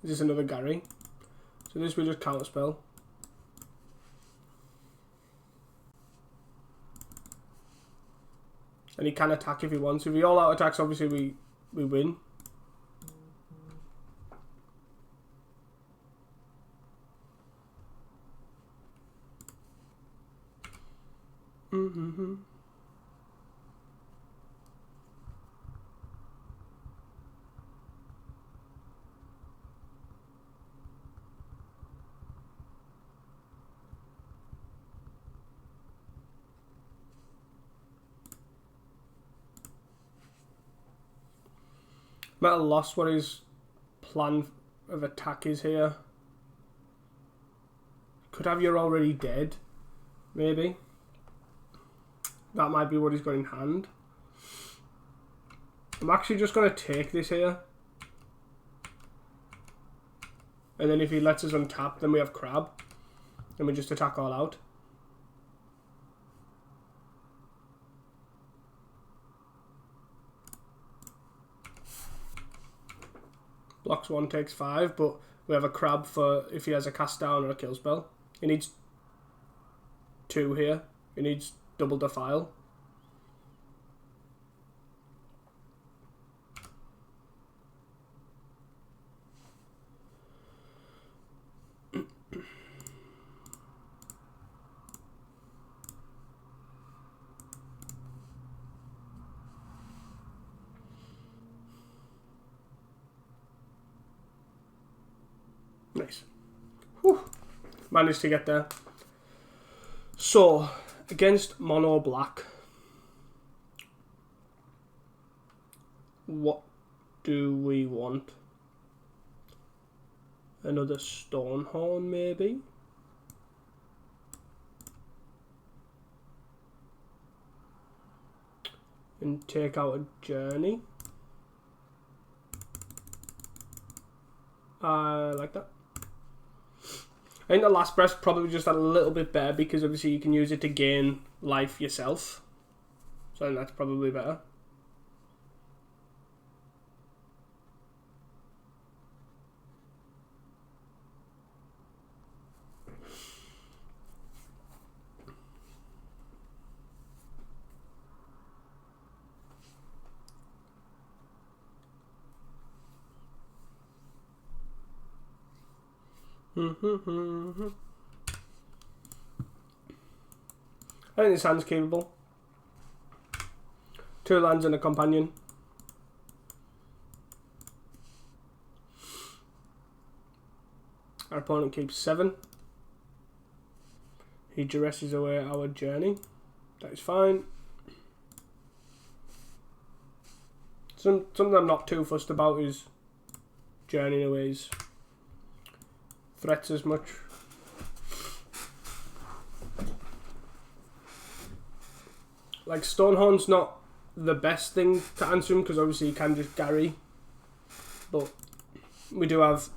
This is another Gary. So this will just Counterspell. And he can attack if he wants. If he all out attacks, obviously we win. Might have lost what his plan of attack is here. Could have You're Already Dead, maybe. That might be what he's got in hand. I'm actually just going to take this here. And then if he lets us untap, then we have Crab. And we just attack all out. Blocks 1, takes 5, but we have a Crab for if he has a cast down or a kill spell. He needs 2 here. He needs double Defile. Nice. Whew. Managed to get there. So, against mono black, what do we want? Another Stonehorn, maybe? And take out a Journey. I like that. I think the Last Breath probably just a little bit better because obviously you can use it to gain life yourself. So I think that's probably better. I think this hand's capable. 2 lands and a companion. Our opponent keeps 7. He duresses away our Journey. That is fine. Something I'm not too fussed about is journeying away his threats as much. Like, Stonehorn's not the best thing to answer him because obviously you can just Gary. But we do have...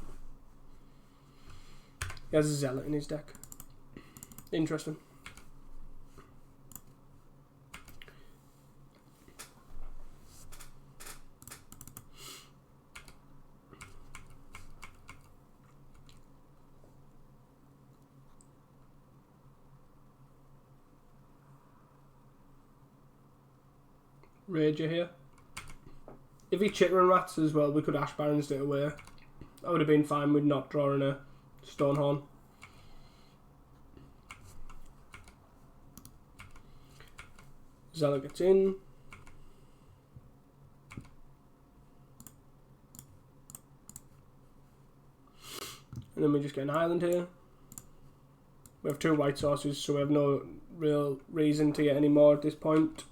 He has a Zealot in his deck. Interesting. Rager here. If he Chittering Rats as well, we could Ash Barons it away. That would have been fine with not drawing a Stonehorn. Zealot gets in. And then we just get an island here. We have 2 white sources, so we have no real reason to get any more at this point.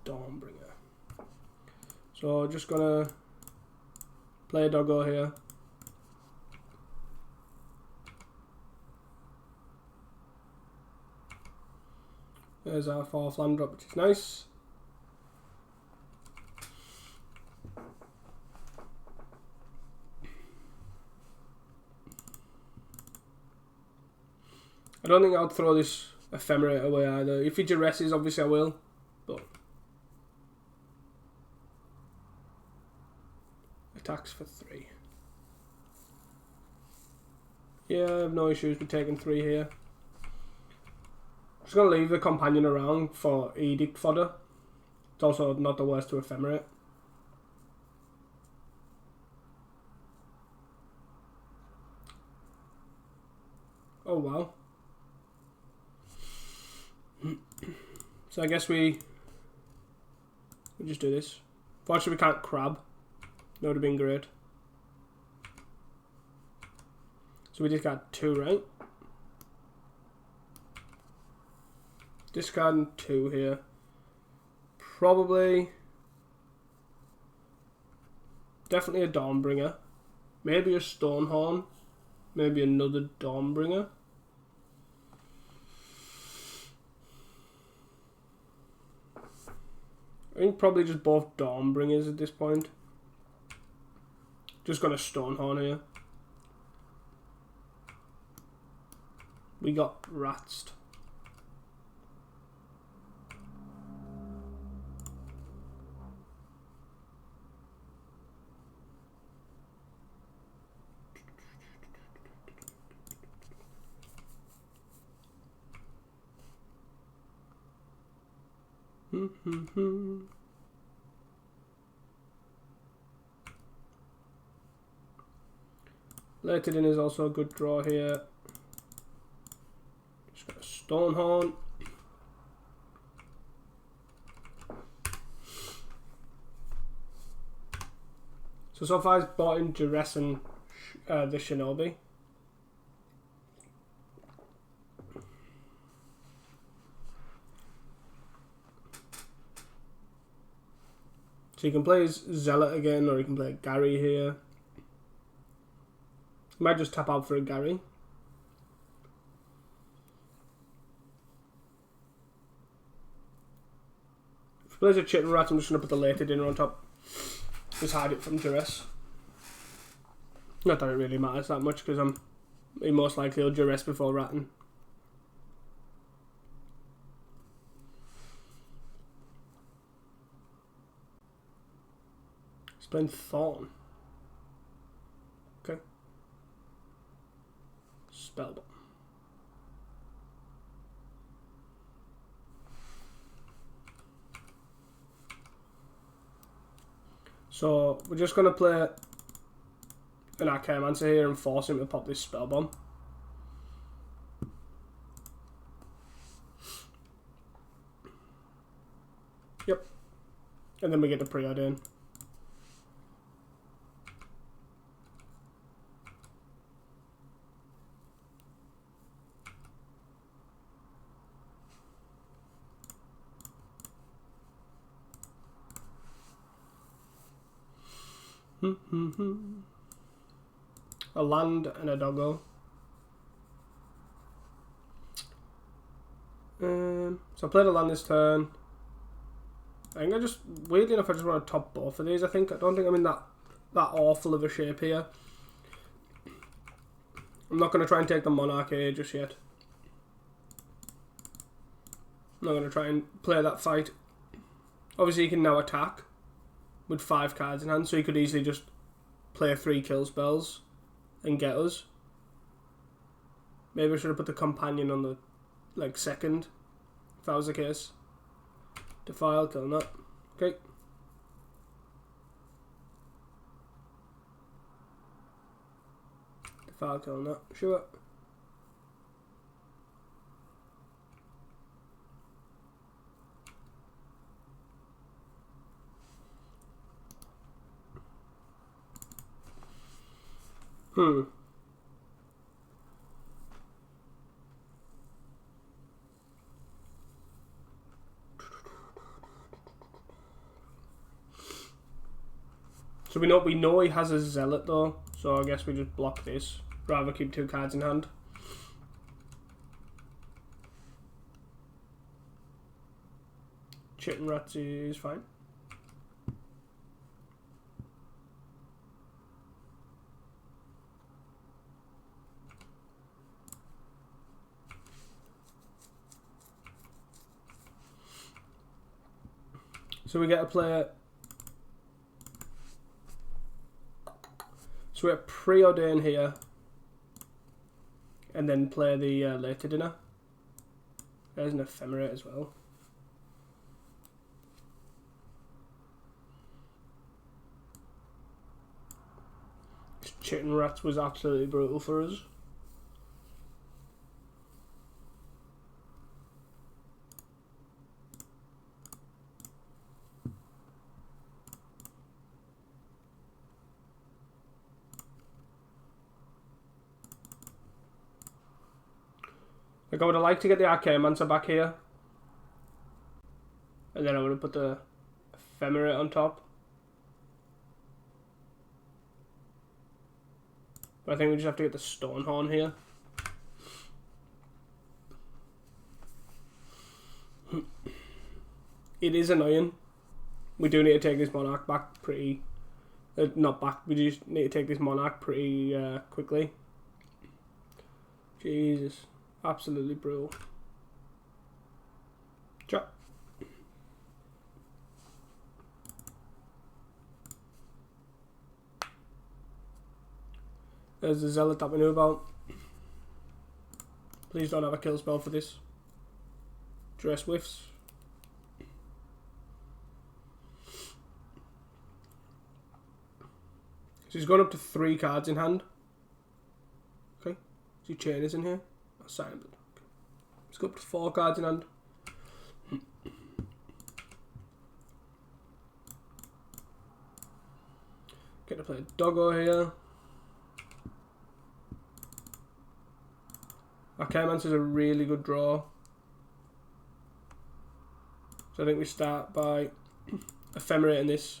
Dawnbringer. So just gonna play a doggo here. There's our 4th land drop, which is nice. I don't think I'll throw this Ephemerate away either. If he duresses, obviously I will. But attacks for 3. Yeah, I have no issues with taking 3 here. I'm just going to leave the companion around for Edict fodder. It's also not the worst to Ephemerate. Oh wow. So I guess we just do this. Fortunately we can't crab. That would have been great. So we just got 2, right? Discarding 2 here. Probably. Definitely a Dawnbringer. Maybe a Stonehorn. Maybe another Dawnbringer. I think probably just both Dawnbringers at this point. Just gonna Stonehorn here. We got Ratzed. Lated in is also a good draw here. Just got a Stonehorn. So far he's bought in Duress and the Shinobi. So you can play his Zealot again, or you can play Gary here. You might just tap out for a Gary. If he plays a Chitin Rat, I'm just going to put the Later Dinner on top. Just hide it from Duress. Not that it really matters that much, because he most likely will Duress before ratting. He's playing Thorn. Okay. Spellbomb. So we're just going to play an Archaeomancer here and force him to pop this Spellbomb. Yep. And then we get the Preordain. A land and a doggo. So I played a land this turn. I think weirdly enough, I just want to top both of these. I don't think I'm in that awful of a shape here. I'm not going to try and take the Monarch here just yet. I'm not going to try and play that fight. Obviously, you can now attack with 5 cards in hand, so you could easily just play 3 kill spells and get us. Maybe I should have put the companion on the second, if that was the case. Defile, kill that. Okay. Defile, kill that. Sure. So we know he has a Zealot though, so I guess we just block this. Rather keep 2 cards in hand. Chitin Rats is fine. So we get to play. So we have Preordain here, and then play the Later Dinner. There's an Ephemerate as well. This Chitin Rats was absolutely brutal for us. Like, I would have liked to get the Archaeomancer back here. And then I would have put the Ephemerate on top. But I think we just have to get the Stonehorn here. It is annoying. We do need to take this Monarch back pretty... not back, we just need to take this Monarch pretty quickly. Jesus. Absolutely brutal. Chop. There's the Zealot that we knew about. Please don't have a kill spell for this. Dress whiffs. So he's gone up to 3 cards in hand. Okay. So Chain is in here. Silent. Okay. Let's go up to 4 cards in hand. Get to play Doggo here. Archaeomancer is a really good draw. So I think we start by Ephemerating this.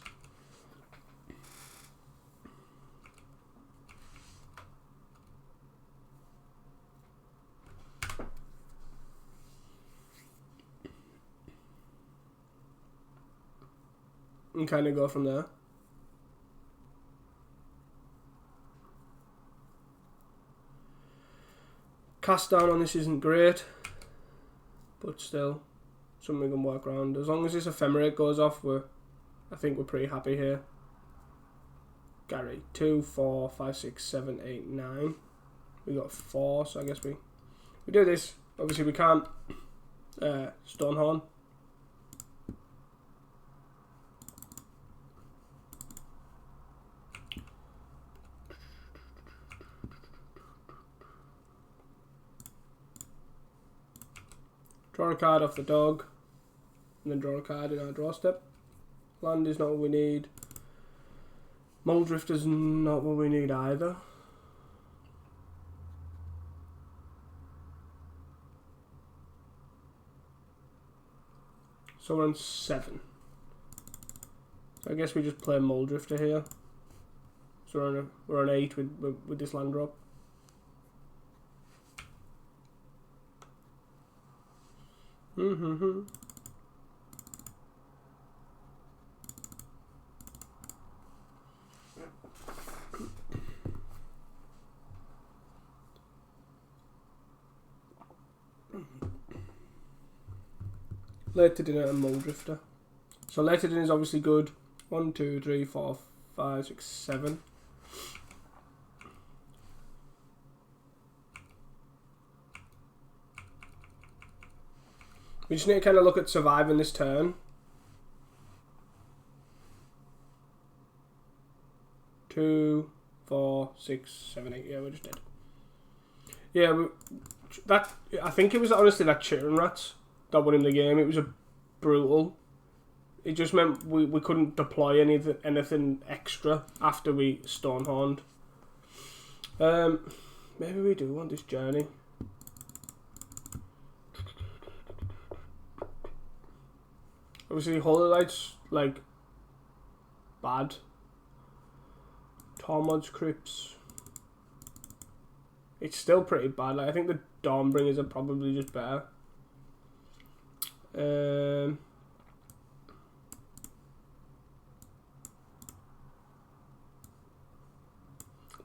And kind of go from there. Cast down on this isn't great, but still something we can work around. As long as this Ephemerate goes off, I think we're pretty happy here. Gary, 2, 4, 5, 6, 7, 8, 9. We got 4, so I guess we do this. Obviously we can't Stonehorn. Draw a card off the dog, and then draw a card in our draw step. Land is not what we need. Muldrift is not what we need either. So we're on 7. So I guess we just play Muldrifter here. So we're on 8 with this land drop. Later Dinner and Muldrifter. So Later Dinner is obviously good. 1, 2, 3, 4, 5, 6, 7. We just need to kind of look at surviving this turn. 2, 4, 6, 7, 8. Yeah, we're just dead. Yeah, I think it was honestly that Chitin Rats that won him the game. It was a brutal. It just meant we couldn't deploy anything extra after we Stonehorned. Maybe we do want this journey. Obviously, Holy Light's like bad. Tormod's Crypts. It's still pretty bad. Like, I think the Dawnbringers are probably just better.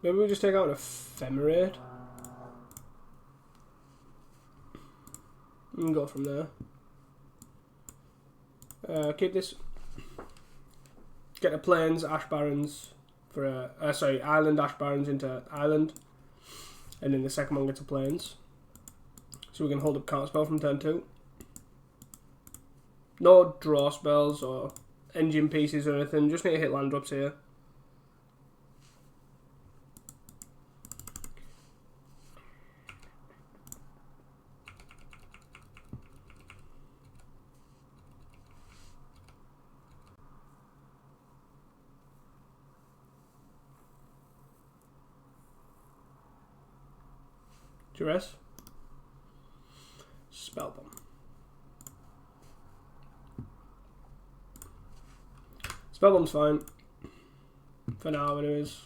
Maybe we just take out an Ephemerate and go from there. Keep this. Get the Plains Ash Barrens for Island Ash Barrens into Island, and then the second one gets a Plains, so we can hold up counterspell from turn 2. No draw spells or engine pieces or anything. Just need to hit land drops here. Duress. Spellbomb. Spellbomb's fine. For now, anyways.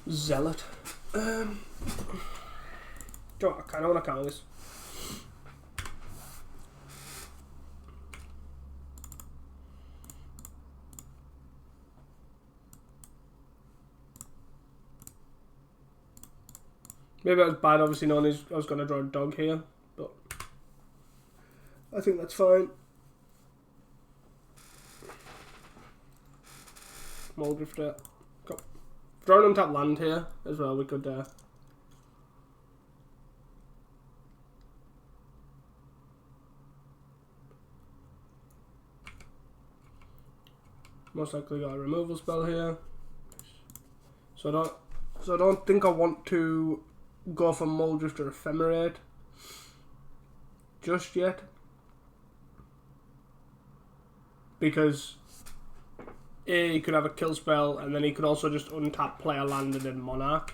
Zealot. I kind of want to count this. Maybe that was bad, obviously knowing I was going to draw a dog here, but I think that's fine. Moldrifter. Go. Drawing on tap land here as well, we could most likely got a removal spell here. So I don't think I want to go for Moldrift or Ephemerate just yet, because he could have a kill spell and then he could also just untap, play a land and then Monarch,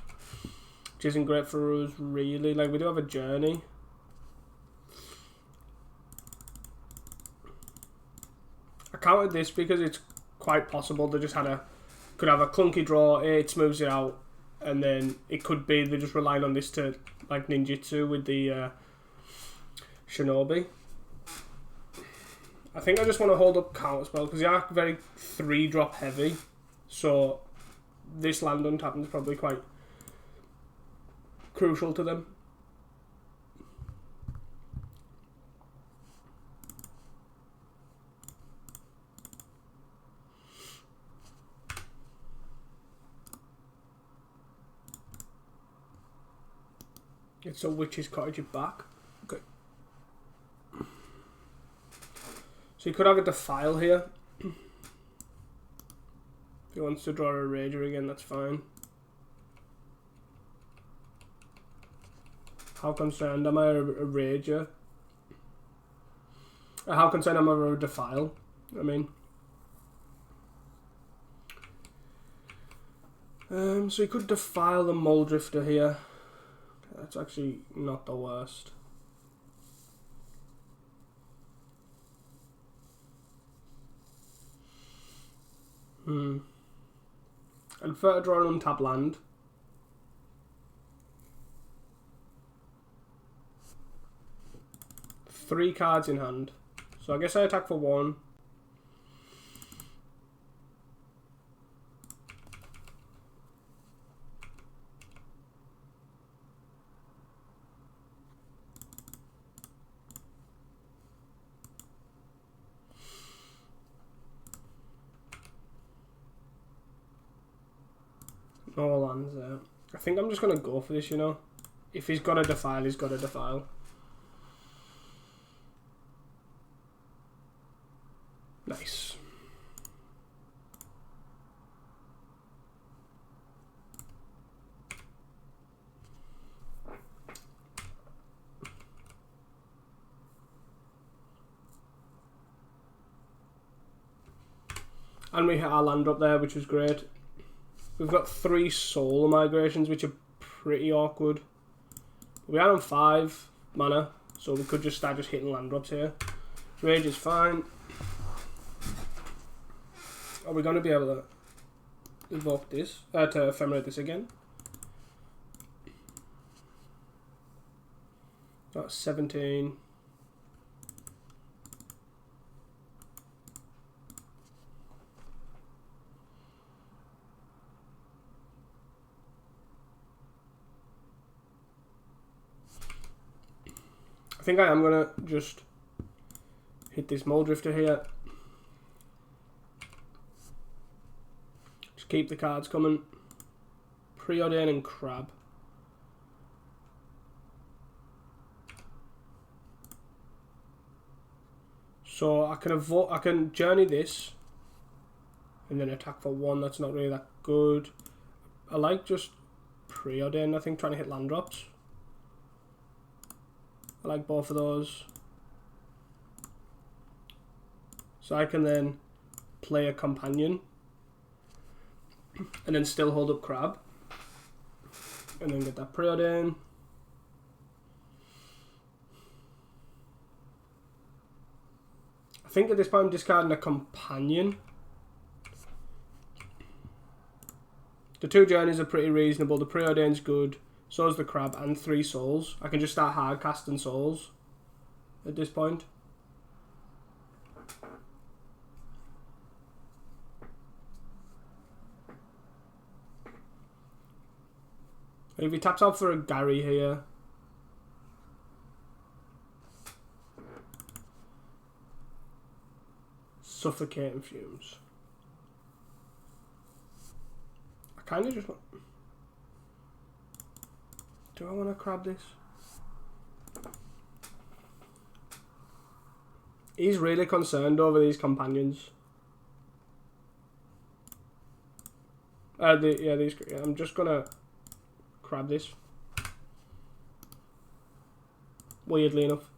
which isn't great for us really. Like, we do have a journey. I counted this because it's quite possible they just could have a clunky draw, it smooths it out, and then it could be they're just relying on this to, like ninjutsu with the Shinobi. I think I just want to hold up counterspell because they are very 3-drop heavy, so this land untapping is probably quite crucial to them. It's a Witch's Cottage back. Okay. So you could have a Defile here. If he wants to draw a Rager again, that's fine. How concerned am I of a Rager? How concerned am I of a Defile? I mean. So you could Defile the Moldrifter here. That's actually not the worst. And for to draw an untapped land. Three cards in hand. So I guess I attack for 1. No lands there. I think I'm just going to go for this, you know. If he's got a Defile, he's got a Defile. Nice. And we hit our land up there, which was great. We've got 3 solar migrations, which are pretty awkward. We are on 5 mana, so we could just start just hitting land drops here. Rage is fine. Are we going to be able to evoke this, to ephemerate this again? That's 17. I think I am going to just hit this Mole Drifter here. Just keep the cards coming. Preordain and Crab. So I can journey this and then attack for 1. That's not really that good. I like just Preordain, I think, trying to hit land drops. I like both of those. So I can then play a companion and then still hold up Crab and then get that Preordain. I think at this point I'm discarding a companion. The 2 journeys are pretty reasonable. The Preordain's good. So is the Crab and 3 souls. I can just start hard casting souls at this point. If he taps out for a Gary here. Suffocating Fumes. I kind of just want... Do I want to crab this? He's really concerned over these companions. I'm just gonna crab this. Weirdly enough.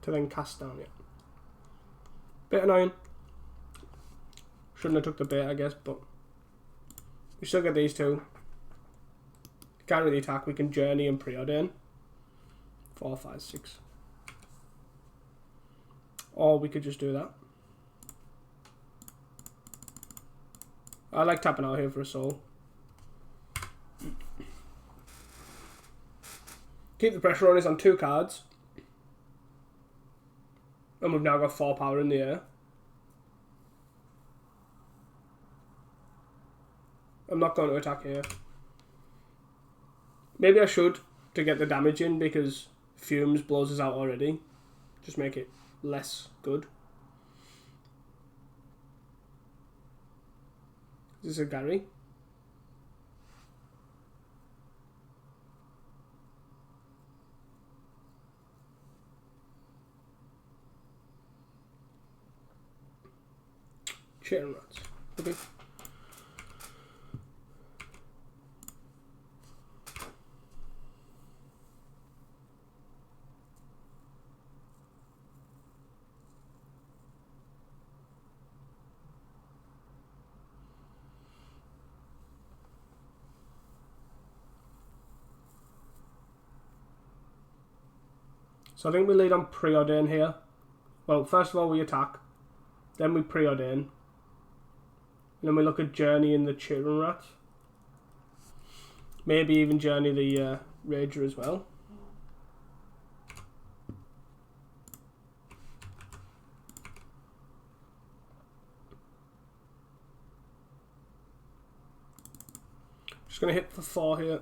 To then cast down it. Bit annoying. Shouldn't have took the bait, I guess, but we still get these 2. Can't really attack. We can journey and preordain. 4, 5, 6. Or we could just do that. I like tapping out here for a soul. Keep the pressure on. Is on 2 cards. And we've now got 4 power in the air. I'm not going to attack here. Maybe I should to get the damage in because Fumes blows us out already. Just make it less good. Is this a Gary? Chicken rats. Okay. So I think we lead on preordain here. Well, first of all we attack, then we preordain, and then we look at journey in the children rat. Maybe even journey the rager as well. Just gonna hit for 4 here.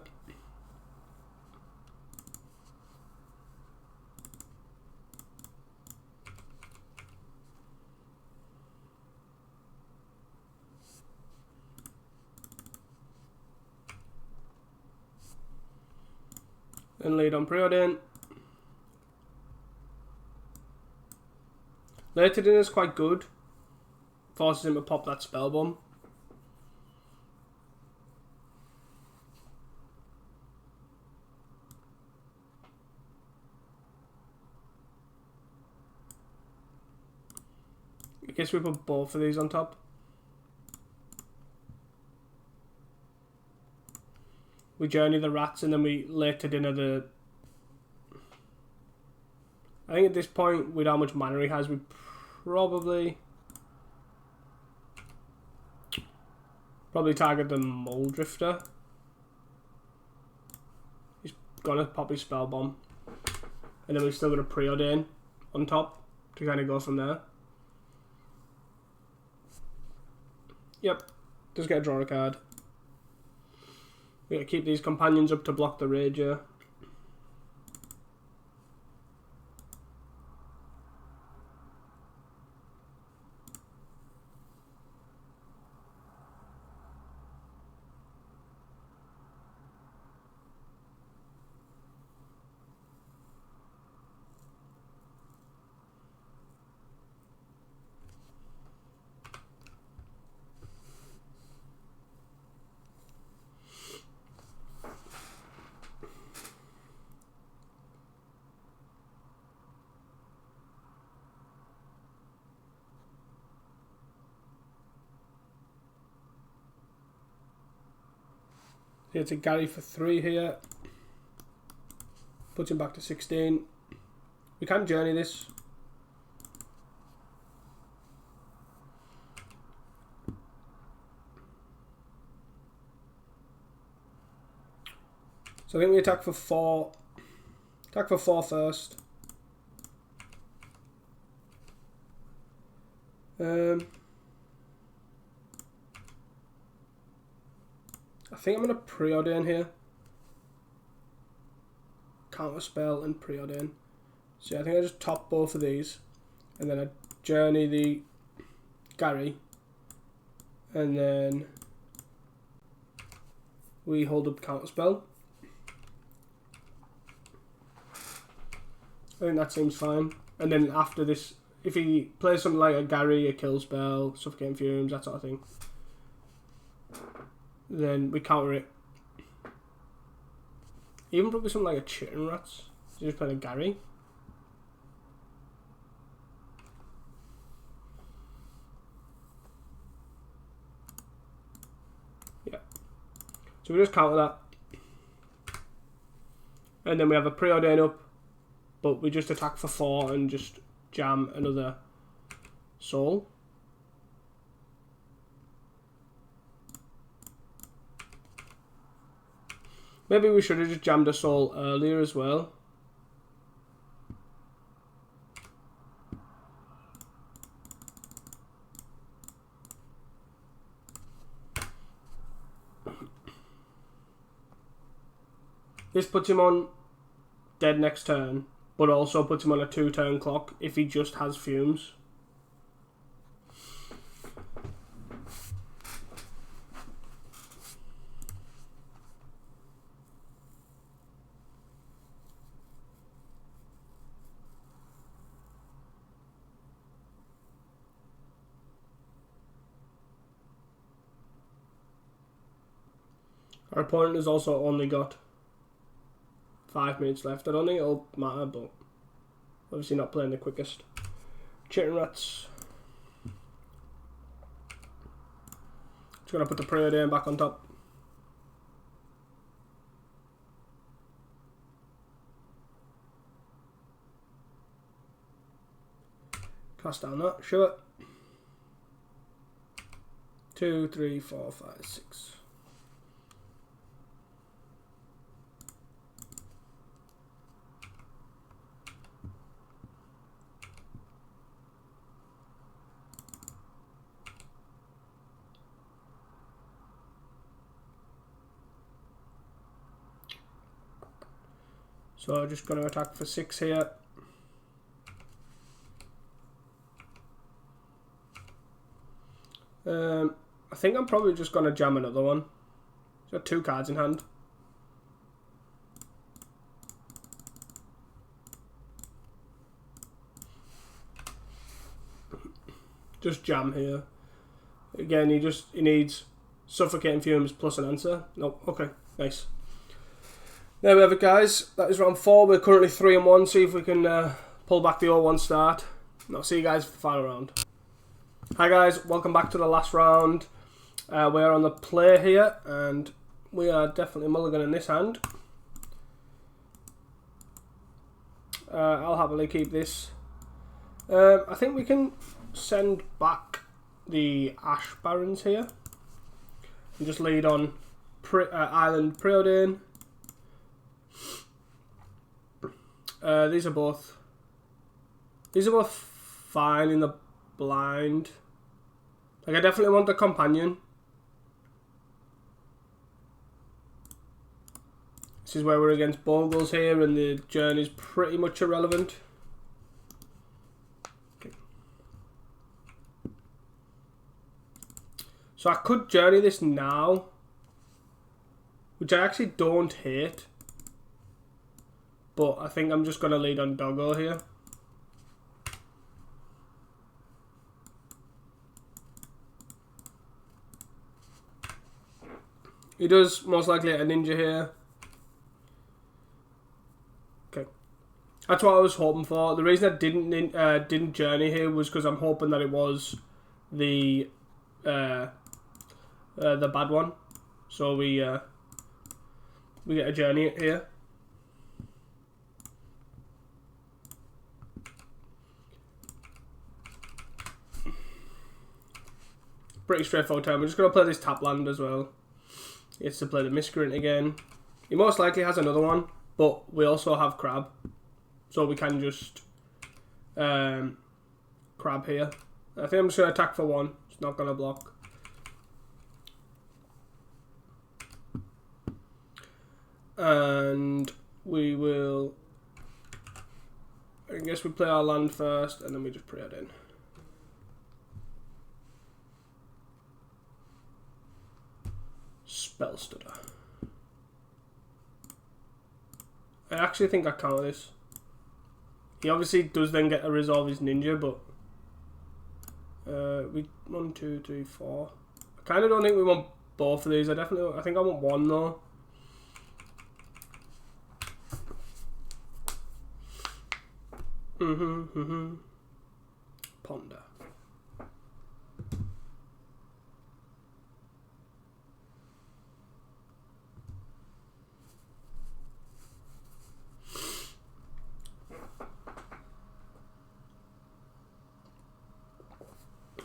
Then lead on preordain. Later in is quite good. Forces him to pop that spell bomb. guess we put both of these on top. We journey the rats and then we late to dinner the... I think at this point, with how much mana he has, we probably target the Mole Drifter. He's gonna pop his Spell Bomb. And then we've still got a Preordain on top to kind of go from there. Yep, just get a draw a card. We gotta keep these companions up to block the Rager. Here to Gary for 3 here. Puts him back to 16. We can journey this. So I think we attack for 4. Attack for 4 first. I think I'm going to Preordain here. Counter Spell and Preordain. So I think I just top both of these. And then I journey the Gary. And then we hold up Counter Spell. I think that seems fine. And then after this, if he plays something like a Gary, a Kill Spell, Suffocating Fumes, that sort of thing, then we counter it. Even probably something like a Chitin Rats. So just play a Gary. Yeah. So we just counter that. And then we have a Preordain up. But we just attack for 4 and just jam another Soul. Maybe we should have just jammed a Soul earlier as well. This puts him on dead next turn, but also puts him on a 2-turn clock if he just has Fumes. Our opponent has also only got 5 minutes left. I don't think it'll matter, but obviously not playing the quickest. Chitin Rats. Just gonna put the Preordain back on top. Cast down that, show it. 2, 3, 4, 5, 6. So I'm just going to attack for 6 here. I think I'm probably just going to jam another one. Got 2 cards in hand. Just jam here. Again, he needs Suffocating Fumes plus an answer. Nope. Okay, nice. There we have it, guys. That is round 4. We're currently 3-1. See if we can pull back the 0-1 start. And I'll see you guys for the final round. Hi guys, welcome back to the last round. We are on the play here, and we are definitely mulliganing this hand. I'll happily keep this. I think we can send back the Ash Barons here and just lead on Island Preordain. These are both fine in the blind. Like, I definitely want the companion. This is where we're against Bogles here, and the journey is pretty much irrelevant. Okay. So I could journey this now, which I actually don't hate. But I think I'm just going to lead on Doggo here. He does most likely a ninja here. Okay, that's what I was hoping for. The reason I didn't journey here was because I'm hoping that it was the bad one. So we get a journey here. Pretty straightforward turn. We're just going to play this tap land as well. He gets to play the Miscreant again. He most likely has another one, but we also have Crab. So we can just Crab here. I think I'm just going to attack for one. It's not going to block. And we will... I guess we play our land first, and then we just pray it in. Spellstutter. I actually think I counter this. He obviously does then get to resolve his ninja, but we 1, 2, 3, 4. I kind of don't think we want both of these. I think I want one though. Ponder.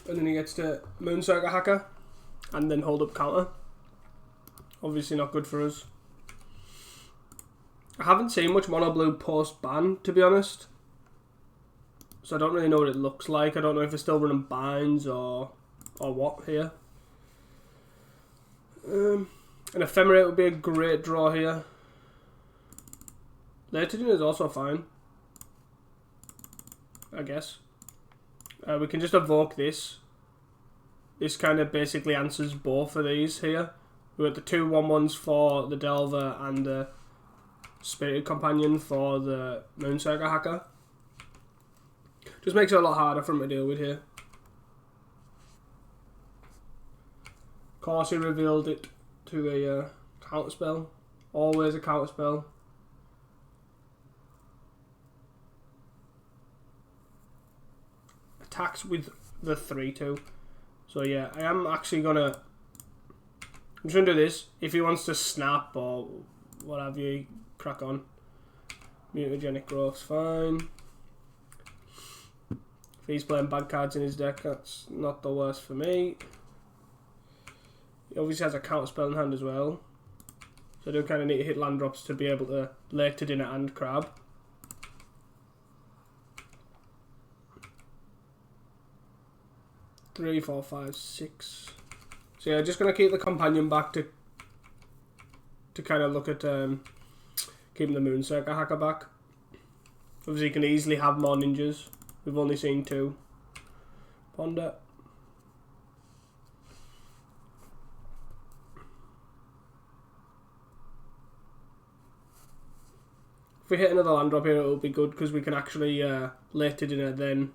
And then he gets to Moonsaker Hacker and then hold up counter. Obviously not good for us. I haven't seen much mono blue post ban, to be honest. So I don't really know what it looks like. I don't know if it's still running binds or what here. An Ephemerate would be a great draw here. Latidin is also fine, I guess. We can just evoke this. This kind of basically answers both of these here. We've got the 2 1/1s for the Delver and the Spirited Companion for the Moonsaker Hacker. Just makes it a lot harder for him to deal with here. Of course, he revealed it to a counterspell. Always a counterspell. Attacks with the 3/2. So yeah, I am actually gonna... I'm just gonna do this. If he wants to snap or what have you, crack on. Mutagenic Growth's fine. If he's playing bad cards in his deck, that's not the worst for me. He obviously has a counterspell in hand as well. So I do kind of need to hit land drops to be able to late to dinner and Crab. Three, 4, 5, 6. So yeah, just gonna keep the companion back to kind of look at keeping the Moonsaker Hacker back. Obviously, you can easily have more ninjas. We've only seen 2. Ponder. If we hit another land drop here, it'll be good because we can actually late to dinner then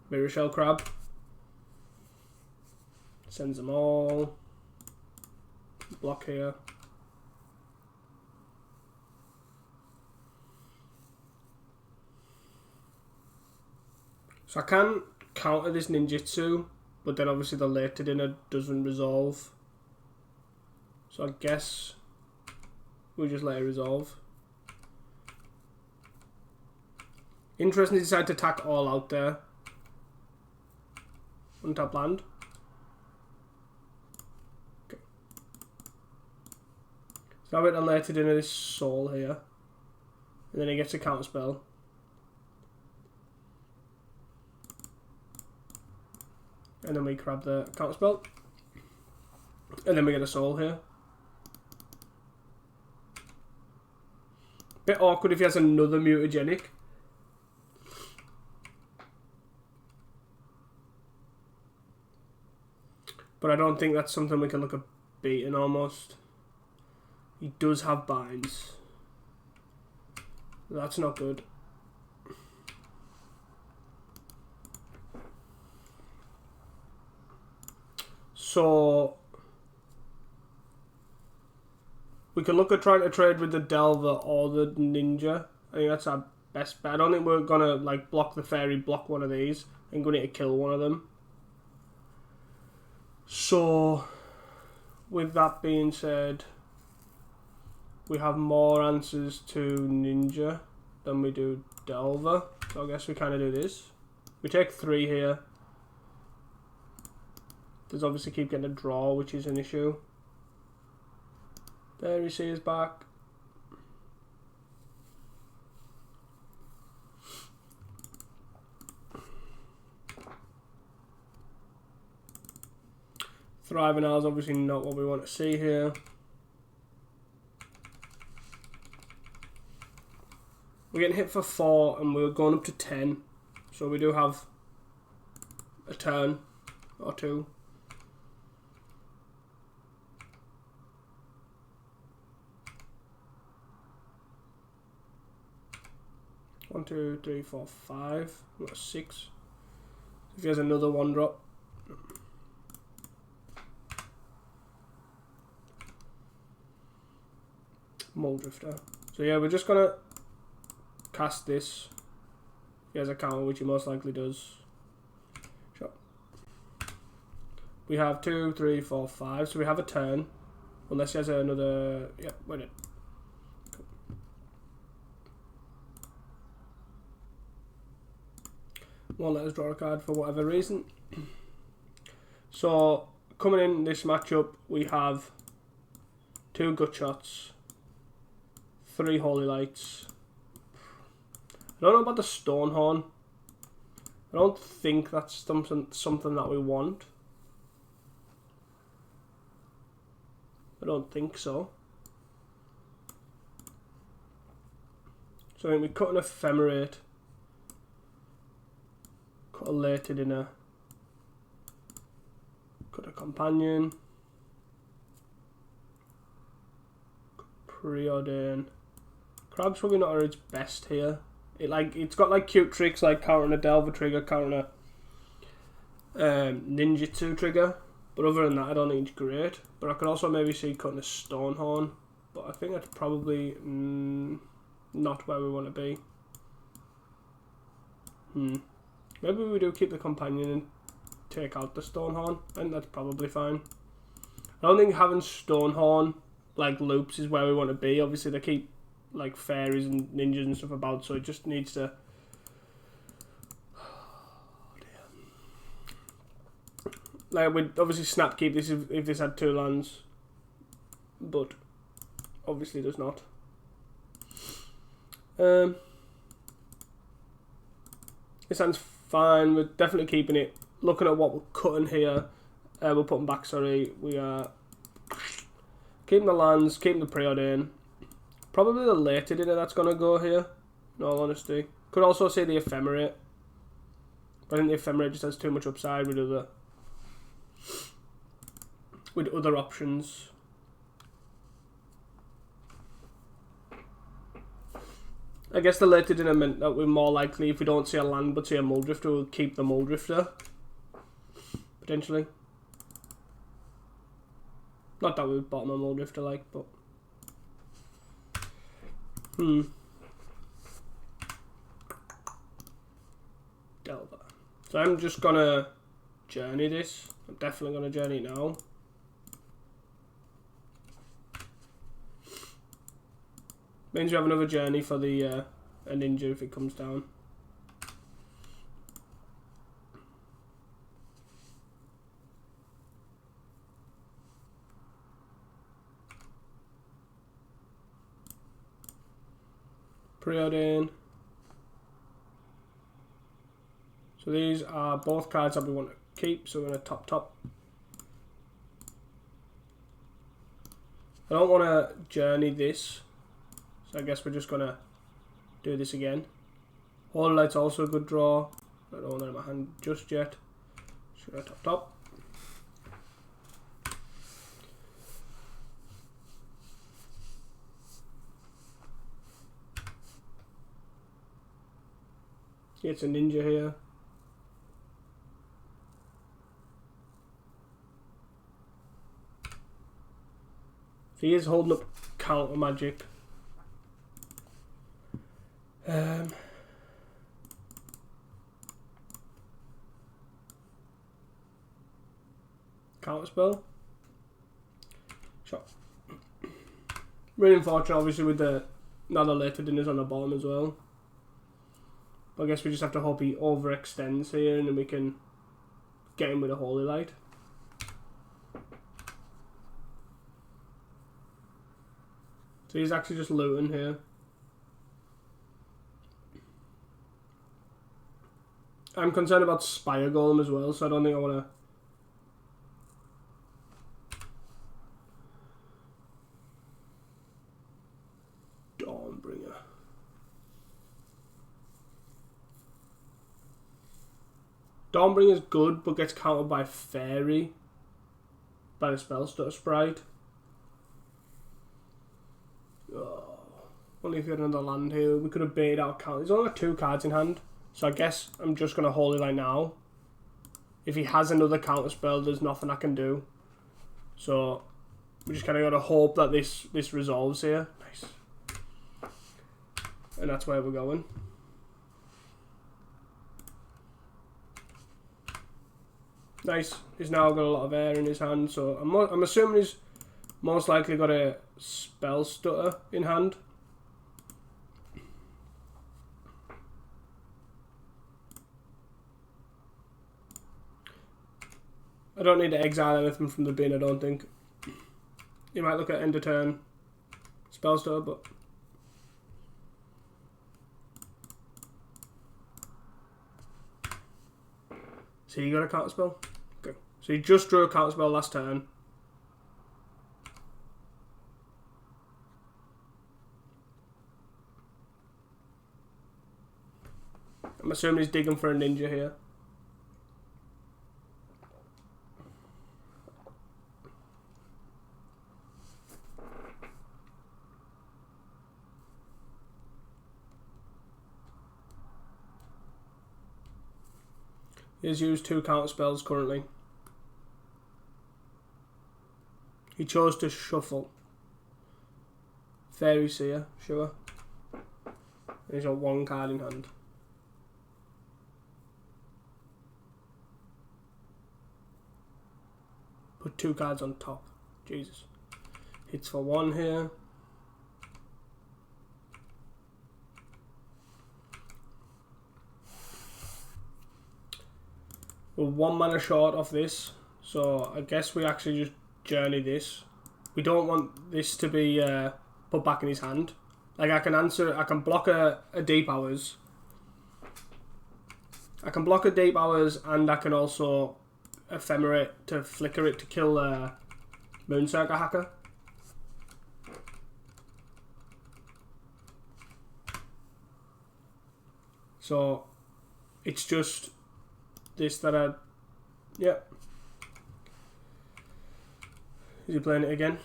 Mirror Shell Crab. Sends them all. Block here. So I can counter this ninjutsu but then obviously the later dinner doesn't resolve. So I guess we'll just let it resolve. Interesting, decide to attack all out there. Untap land. Okay. So now we're alerted into this soul here. And then he gets a counter spell. And then we grab the counter spell. And then we get a soul here. Bit awkward if he has another mutagenic. But I don't think that's something we can look at beating almost. He does have binds. That's not good. So we can look at trying to trade with the Delver or the Ninja. I think that's our best bet. I don't think we're gonna like block the fairy, block one of these, and go need to kill one of them. So with that being said, we have more answers to Ninja than we do Delver. So I guess we kind of do this. We take 3 here. There's obviously keep getting a draw, which is an issue. There you see is back. Thriving Owl is obviously not what we want to see here. We're getting hit for 4 and we're going up to 10. So we do have a turn or 2. One, 2, 3, 4, 5. We've got 6. If he has another 1 drop. Muldrifter. So yeah, we're just gonna cast this. He has a counter, which he most likely does. Sure. We have 2, 3, 4, 5. So we have a turn. Unless he has another. Yeah, wait it. Won't let us draw a card for whatever reason. So coming in this matchup, we have 2 gut shots. 3 Holy Lights. I don't know about the Stonehorn. I don't think that's something that we want. I don't think so. So I think we cut an Ephemerate. Cut a Later Dinner. Cut a Companion. Preordain. Crab's probably not at its best here. It's got like cute tricks like countering a Delver trigger, countering a Ninjutsu trigger. But other than that, I don't think it's great. But I could also maybe see cutting a Stonehorn. But I think that's probably not where we want to be. Maybe we do keep the Companion and take out the Stonehorn. I think that's probably fine. I don't think having Stonehorn like loops is where we want to be. Obviously they keep like fairies and ninjas and stuff about, so it just needs to. Oh dear. Like we'd obviously snap keep this if this had 2 lands, but obviously does not. This hand's fine. We're definitely keeping it. Looking at what we're cutting here, we're putting back. Sorry, we are keeping the lands, keeping the Preordain. Probably the Later Dinner that's going to go here, in all honesty. Could also say the Ephemerate. But I think the Ephemerate just has too much upside with other options. I guess the Later Dinner meant that we're more likely, if we don't see a land but see a Muldrifter, we'll keep the Muldrifter. Potentially. Not that we've bought a Muldrifter like, but... Delver. So I'm just gonna journey this. I'm definitely going to journey it now. Means we have another journey for the a ninja if it comes down. Preordain. So these are both cards that we want to keep, so we're going to top. I don't want to journey this, so I guess we're just going to do this again. Holy Light's also a good draw. I don't want that in my hand just yet. Just going to top. It's a ninja here. He is holding up counter magic. Counter spell. Shot. Really unfortunate, obviously, with the another later dinners on the bottom as well. But I guess we just have to hope he overextends here and then we can get him with a Holy Light. So he's actually just looting here. I'm concerned about Spire Golem as well, so I don't think I want to... Dawnbringer. Dawnbringer's good, but gets countered by Fairy. By the Spellstutter Sprite. Oh, only if we had another land here, we could have baited out count. He's only got 2 cards in hand, so I guess I'm just going to Holy Light now. If he has another counter spell, there's nothing I can do. So we just kind of got to hope that this resolves here. Nice. And that's where we're going. Nice. He's now got a lot of air in his hand, so I'm assuming he's most likely got a spell stutter in hand. I don't need to exile anything from the bin, I don't think. You might look at end of turn spell stutter, but so you got a counter spell? Okay. So you just drew a counter spell last turn. I'm assuming he's digging for a ninja here. He has used 2 counter spells currently. He chose to shuffle. Fairy Seer, sure. And he's got 1 card in hand. Put 2 cards on top. Jesus. Hits for 1 here. We're 1 mana short of this, so I guess we actually just journey this. We don't want this to be put back in his hand. Like I can block a Deep Hours. I can block a Deep Hours and I can also Ephemerate to flicker it to kill Moonsacre Hacker. So it's just this that I... Yeah. Is he playing it again?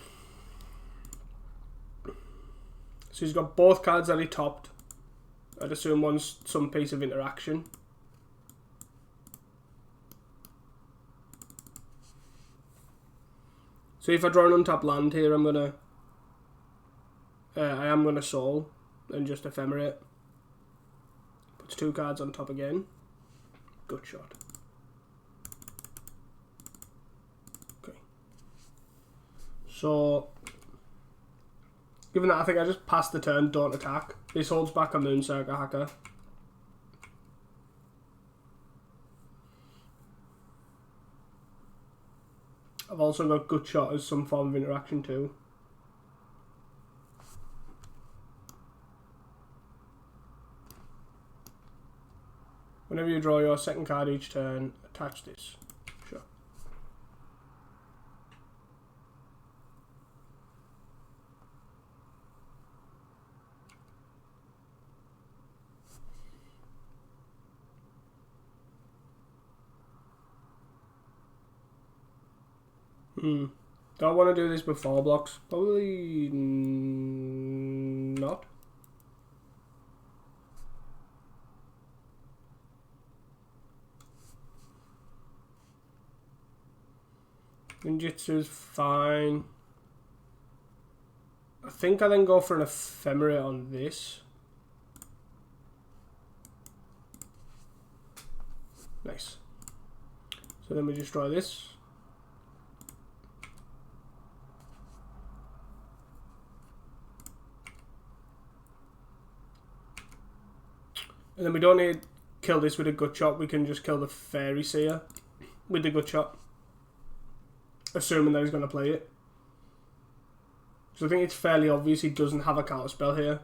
So he's got both cards that he topped. I'd assume one's some piece of interaction. So if I draw an untapped land here, I'm gonna... I am gonna Soul and just Ephemerate. Puts 2 cards on top again. Good shot. So, given that I think I just passed the turn, don't attack. This holds back a Moonsaker Hacker. I've also got Gut Shot as some form of interaction too. Whenever you draw your second card each turn, attach this. Sure. Do I want to do this before blocks? Probably not. Ninjutsu is fine. I think I then go for an Ephemerate on this. Nice. So then we destroy this. And then we don't need to kill this with a Gut Shot, we can just kill the Fairy Seer with the Gut Shot. Assuming that he's going to play it. So I think it's fairly obvious he doesn't have a counter spell here.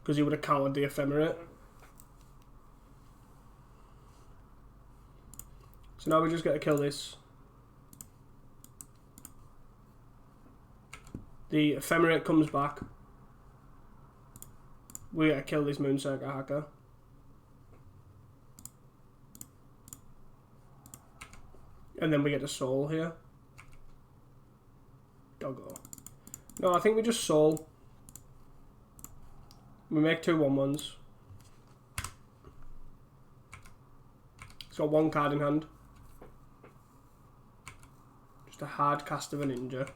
Because he would have countered the Ephemerate. So now we just get to kill this. The Ephemerate comes back. We get to kill this Moonsaker Hacker. And then we get the Soul here. Doggo. No, I think we just Soul. We make 2 1/1s. It's got 1 card in hand. Just a hard cast of a ninja.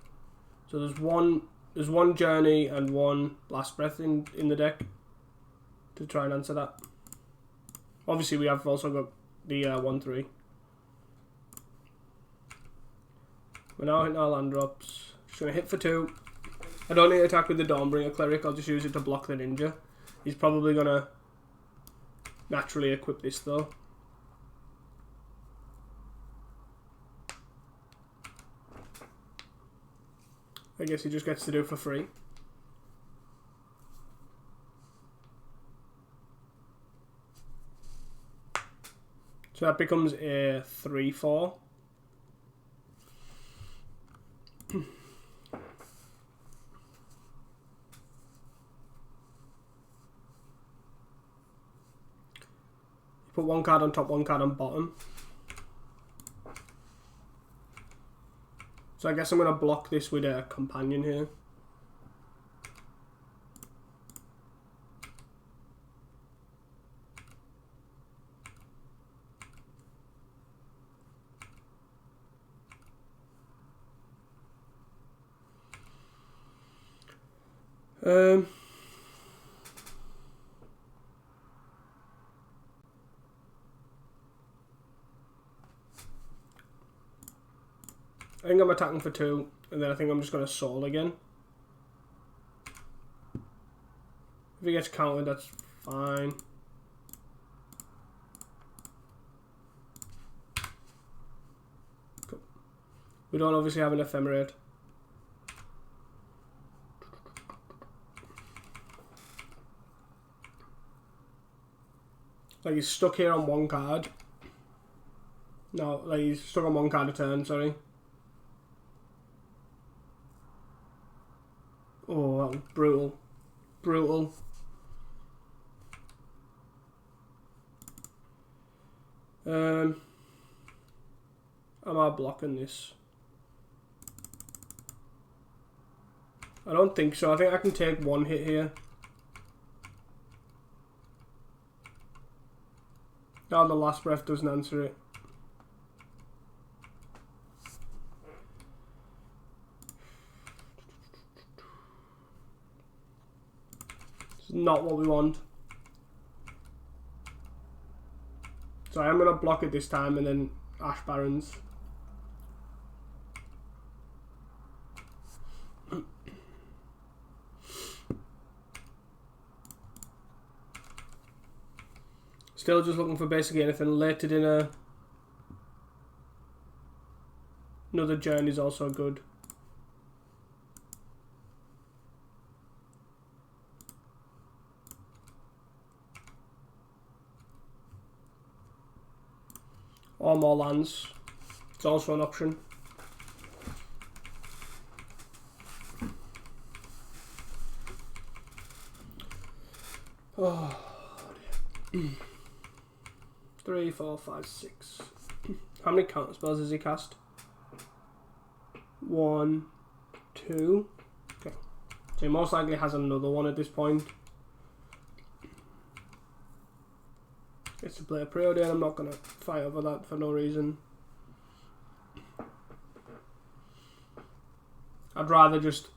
So there's one Journey and 1 Last Breath in the deck to try and answer that. Obviously we have also got the 1/3. We're now hitting our land drops. Just going to hit for 2. I don't need to attack with the Dawnbringer Cleric, I'll just use it to block the ninja. He's probably going to naturally equip this though. I guess he just gets to do it for free. So that becomes a 3/4. Put 1 card on top, 1 card on bottom. So I guess I'm going to block this with a companion here. I think I'm attacking for 2, and then I think I'm just going to Soul again. If he gets countered, that's fine. Cool. We don't obviously have an Ephemerate. Like he's stuck here on 1 card. No, like he's stuck on 1 card a turn, sorry. Oh, that was brutal. Brutal. Am I blocking this? I don't think so. I think I can take 1 hit here. No, the Last Breath doesn't answer it. It's not what we want. So I am going to block it this time and then Ash Barrens. Still just looking for basically anything. Late to dinner. Another journey is also good. Or more lands. It's also an option. Oh, dear. 3, 4, 5, 6. How many counter spells has he cast? 1, 2. Okay. So he most likely has another one at this point. Gets to play a Preordain. I'm not going to fight over that for no reason. I'd rather just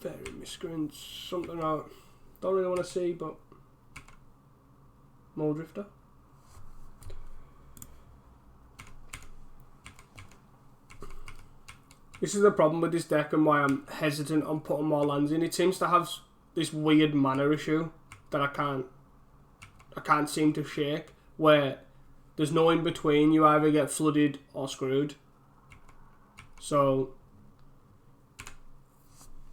very miscreant something out. Don't really want to see, but Mole Drifter. This is the problem with this deck and why I'm hesitant on putting more lands in. It seems to have this weird mana issue that I can't seem to shake, where there's no in between. You either get flooded or screwed. So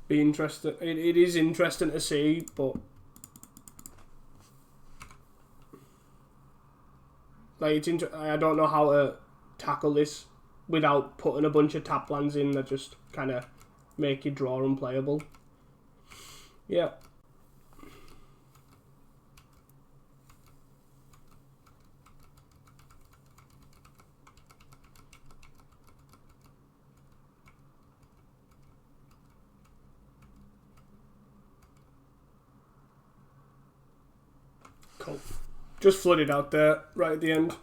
be interested. It is interesting to see, but like I don't know how to tackle this without putting a bunch of tap lands in that just kind of make your draw unplayable. Yeah. Cool. Just flooded out there right at the end.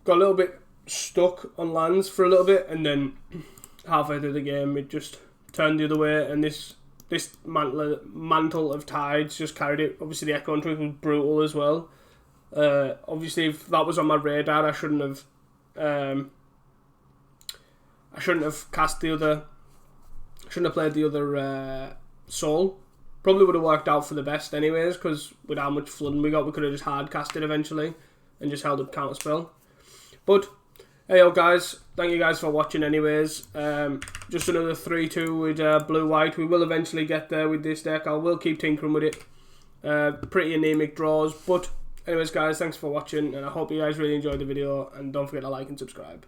Got a little bit stuck on lands for a little bit, and then halfway through the game it just turned the other way, and this mantle of tides just carried it. Obviously the Echo and Truth was brutal as well. Obviously if that was on my radar, I shouldn't have cast the other, shouldn't have played the other Soul. Probably would have worked out for the best anyways, because with how much flooding we got, we could have just hard cast it eventually and just held up counterspell. But hey yo guys, thank you guys for watching anyways. Just another 3-2 with blue-white. We will eventually get there with this deck. I will keep tinkering with it. Pretty anemic draws. But anyways guys, thanks for watching, and I hope you guys really enjoyed the video, and don't forget to like and subscribe.